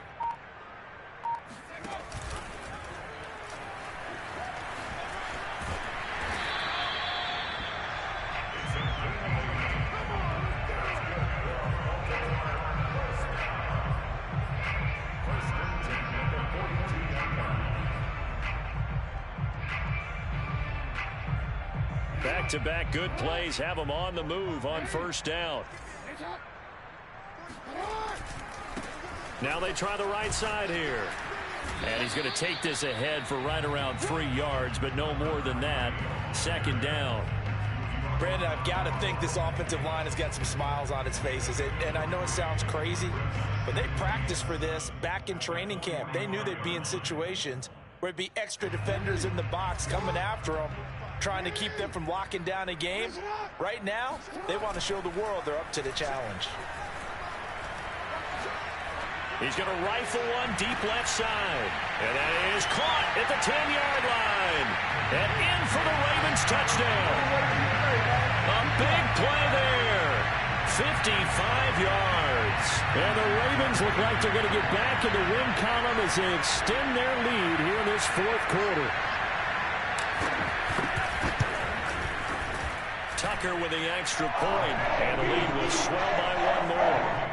Back-to-back good plays have them on the move on 1st down. Now they try the right side here. And he's going to take this ahead for right around 3 yards, but no more than that. Second down. Brandon, I've got to think this offensive line has got some smiles on its faces. And I know it sounds crazy, but they practiced for this back in training camp. They knew they'd be in situations where it'd be extra defenders in the box coming after them, trying to keep them from locking down a game. Right now, they want to show the world they're up to the challenge. He's going to rifle one deep left side. And that is caught at the 10-yard line. And in for the Ravens touchdown. A big play there. 55 yards. And the Ravens look like they're going to get back in the win column as they extend their lead here in this fourth quarter. Tucker with the extra point. And the lead will swell by one more.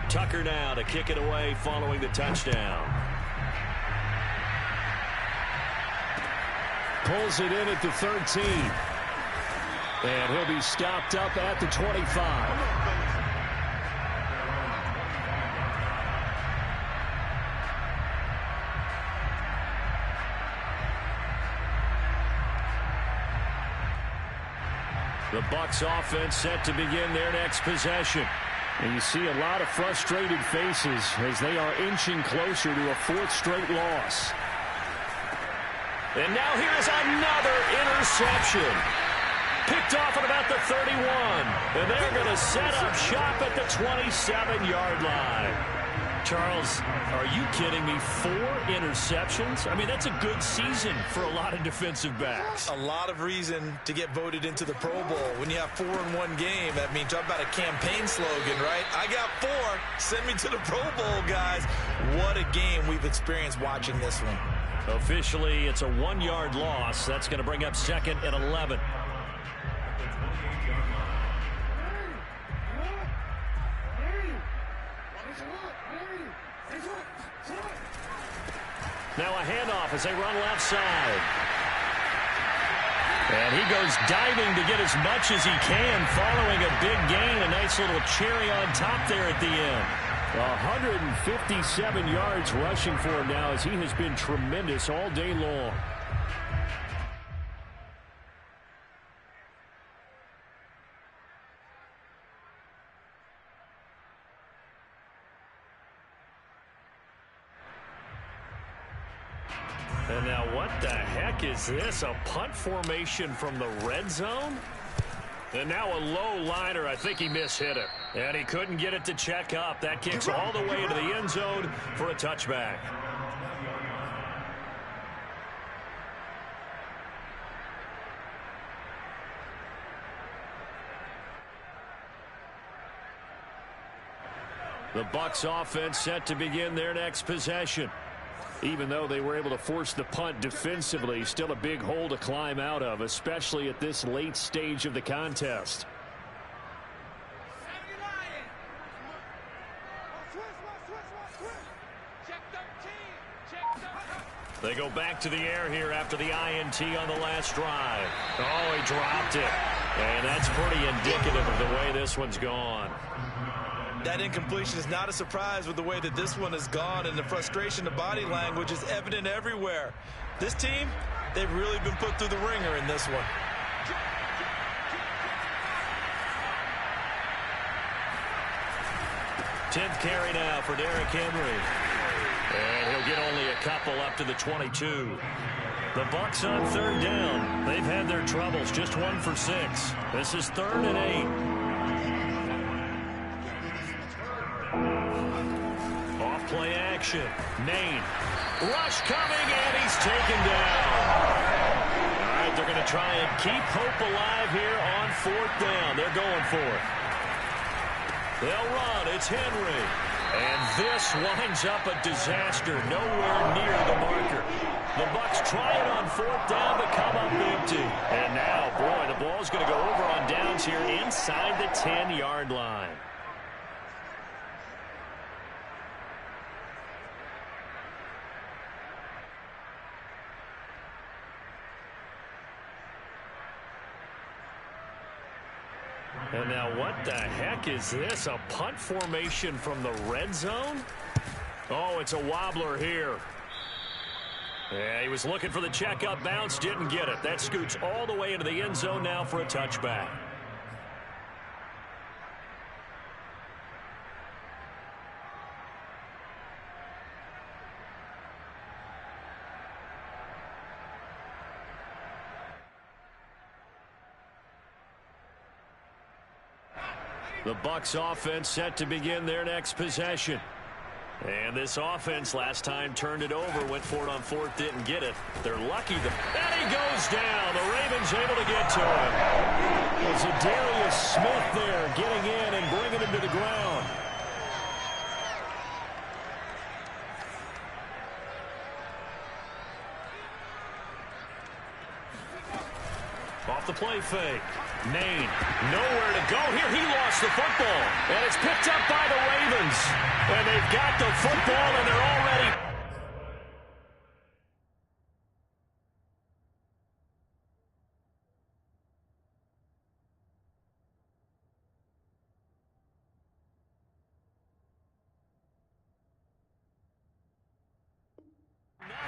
Tucker now to kick it away following the touchdown. Pulls it in at the 13. And he'll be stopped up at the 25. The Bucs offense set to begin their next possession. And you see a lot of frustrated faces as they are inching closer to a fourth straight loss. And now here's another interception. Picked off at about the 31. And they're going to set up shop at the 27-yard line. Charles, are you kidding me? 4 interceptions? I mean, that's a good season for a lot of defensive backs. A lot of reason to get voted into the Pro Bowl. When you have 4 in one game, that means talk about a campaign slogan, right? I got 4. Send me to the Pro Bowl, guys. What a game we've experienced watching this one. Officially, it's a 1-yard loss. That's going to bring up second and 11. Now a handoff as they run left side. And he goes diving to get as much as he can following a big gain. A nice little cherry on top there at the end. 157 yards rushing for him now as he has been tremendous all day long. And now what the heck is this? A punt formation from the red zone? And now a low liner. I think he mishit it. And he couldn't get it to check up. That kicks all the way into the end zone for a touchback. The Bucs offense set to begin their next possession. Even though they were able to force the punt defensively, still a big hole to climb out of, especially at this late stage of the contest. They go back to the air here after the INT on the last drive. Oh, he dropped it. And that's pretty indicative of the way this one's gone. That incompletion is not a surprise with the way that this one has gone, and the frustration, the body language is evident everywhere. This team, they've really been put through the ringer in this one. Tenth carry now for Derrick Henry. And he'll get only a couple up to the 22. The Bucs on third down. They've had their troubles, just 1 for 6. This is 3rd and 8. Play action. Maine. Rush coming, and he's taken down. All right, they're going to try and keep hope alive here on 4th down. They're going for it. They'll run. It's Henry. And this winds up a disaster, nowhere near the marker. The Bucs try it on 4th down, but come up empty. And now, boy, the ball's going to go over on downs here inside the 10-yard line. And now what the heck is this? A punt formation from the red zone? Oh, it's a wobbler here. Yeah, he was looking for the checkup bounce, didn't get it. That scoots all the way into the end zone now for a touchback. The Bucs offense set to begin their next possession. And this offense last time turned it over, went for it on 4th, didn't get it. They're lucky. And he goes down. The Ravens able to get to him. There's a Darius Smith there getting in and bringing him to the ground. Off the play fake. Maine, nowhere to go here. He lost the football. And it's picked up by the Ravens. And they've got the football, and they're already...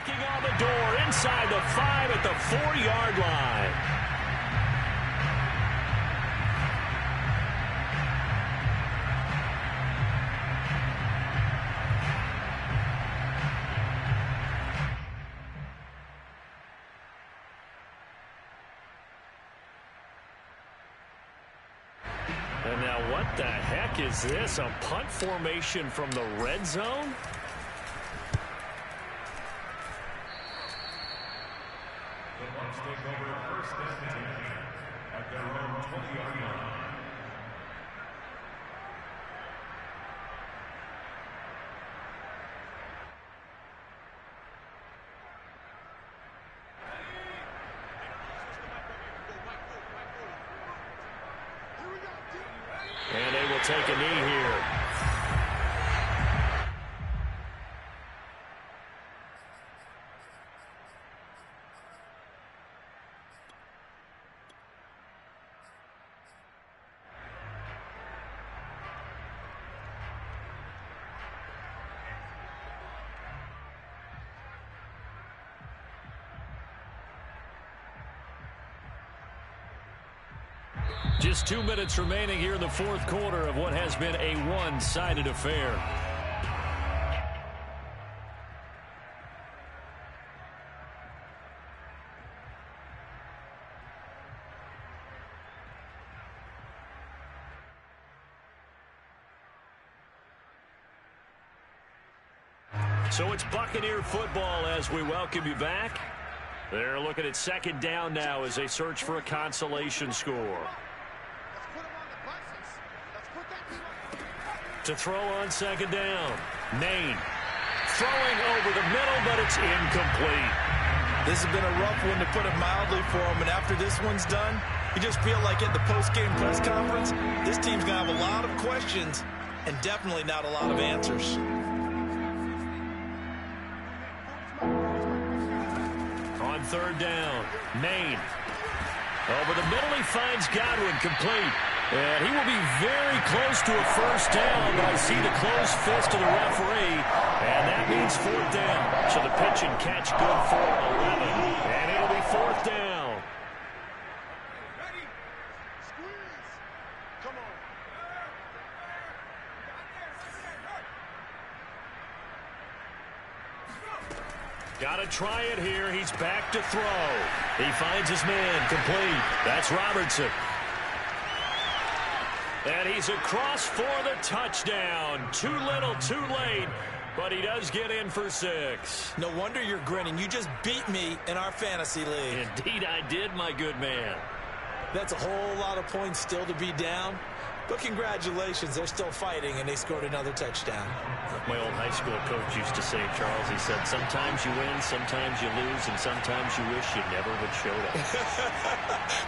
knocking on the door inside the 5 at the 4-yard line. And now what the heck is this? A punt formation from the red zone? The Bucs take over 1st and 10 at their own 20-yard line. And they will take a knee here. Just 2 minutes remaining here in the 4th quarter of what has been a one-sided affair. So it's Buccaneer football as we welcome you back. They're looking at 2nd down now as they search for a consolation score. To throw on 2nd down. Maine throwing over the middle, but it's incomplete. This has been a rough one, to put it mildly, for him. And after this one's done, you just feel like at the post-game press conference, this team's going to have a lot of questions and definitely not a lot of answers. On 3rd down, Maine. Over the middle, he finds Godwin, complete. And he will be very close to a 1st down, but I see the closed fist of the referee, and that means 4th down. So the pitch and catch good for 11, and it'll be 4th down. Ready? Squeeze. Come on. Got to try it here. He's back to throw. He finds his man, complete. That's Robertson. And he's across for the touchdown. Too little, too late, but he does get in for 6. No wonder you're grinning. You just beat me in our fantasy league. Indeed I did, my good man. That's a whole lot of points still to be down. But congratulations, they're still fighting, and they scored another touchdown. My old high school coach used to say, Charles, he said, sometimes you win, sometimes you lose, and sometimes you wish you never would showed up.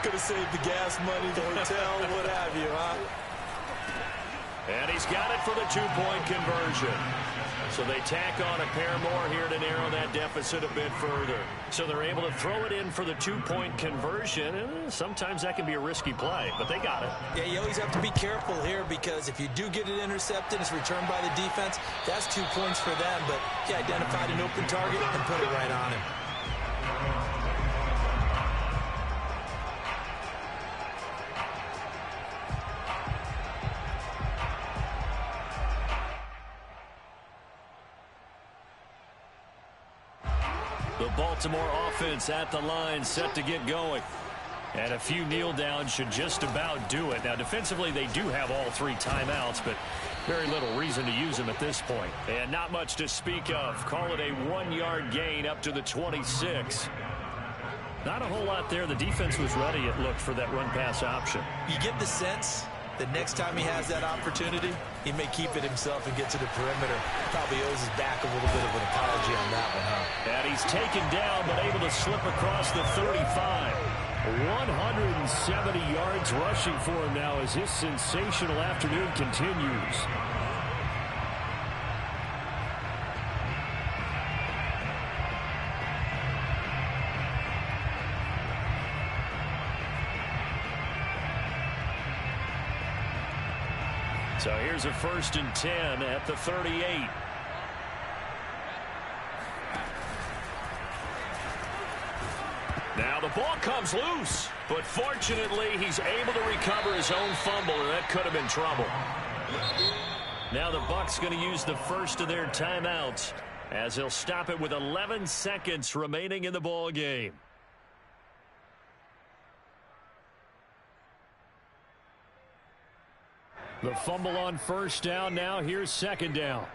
Could have saved the gas money, the hotel, what have you, huh? And he's got it for the two-point conversion. So they tack on a pair more here to narrow that deficit a bit further. So they're able to throw it in for the two-point conversion. And sometimes that can be a risky play, but they got it. Yeah, you always have to be careful here because if you do get it intercepted, it's returned by the defense. That's 2 points for them, but he identified an open target and put it right on him. The Baltimore offense at the line, set to get going. And a few kneel downs should just about do it. Now, defensively, they do have all 3 timeouts, but very little reason to use them at this point. And not much to speak of. Call it a 1-yard gain up to the 26. Not a whole lot there. The defense was ready, it looked, for that run-pass option. You get the sense that next time he has that opportunity, he may keep it himself and get to the perimeter. Probably owes his back a little bit of an apology on that one, huh? And he's taken down, but able to slip across the 35. 170 yards rushing for him now as his sensational afternoon continues. So here's a 1st and 10 at the 38. Now the ball comes loose, but fortunately he's able to recover his own fumble, and that could have been trouble. Now the Bucs going to use the first of their timeouts as they'll stop it with 11 seconds remaining in the ball game. The fumble on 1st down. Now here's 2nd down.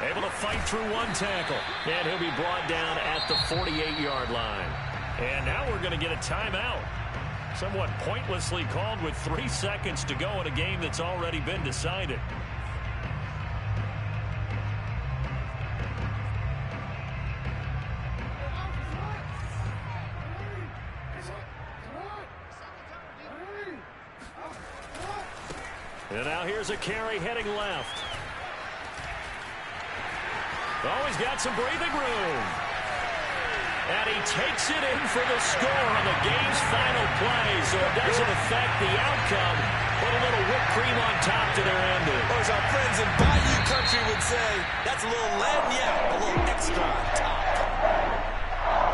Able to fight through one tackle. And he'll be brought down at the 48-yard line. And now we're going to get a timeout. Somewhat pointlessly called with 3 seconds to go in a game that's already been decided. And now here's a carry heading left. Oh, he's got some breathing room. And he takes it in for the score on the game's final play, so it doesn't affect the outcome. Put a little whipped cream on top to their ending. Or as our friends in Bayou Country would say, that's a little lagniappe, a little extra on top.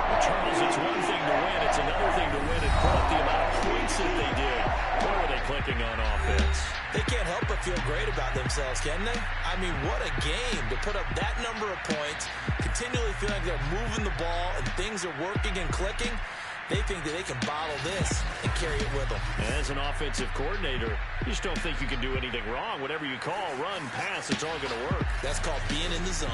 Well, Charles, it's one thing to win. It's another thing to win and put up the amount of points that they did. Where were they clicking on offense? They can't help but feel great about themselves, can they? I mean, what a game to put up that number of points, continually feeling like they're moving the ball and things are working and clicking. They think that they can bottle this and carry it with them. As an offensive coordinator, you just don't think you can do anything wrong. Whatever you call, run, pass, it's all going to work. That's called being in the zone.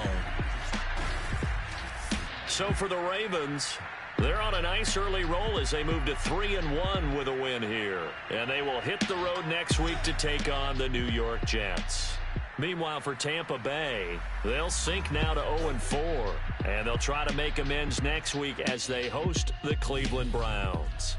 So for the Ravens, they're on a nice early roll as they move to 3-1 with a win here. And they will hit the road next week to take on the New York Jets. Meanwhile, for Tampa Bay, they'll sink now to 0-4. And they'll try to make amends next week as they host the Cleveland Browns.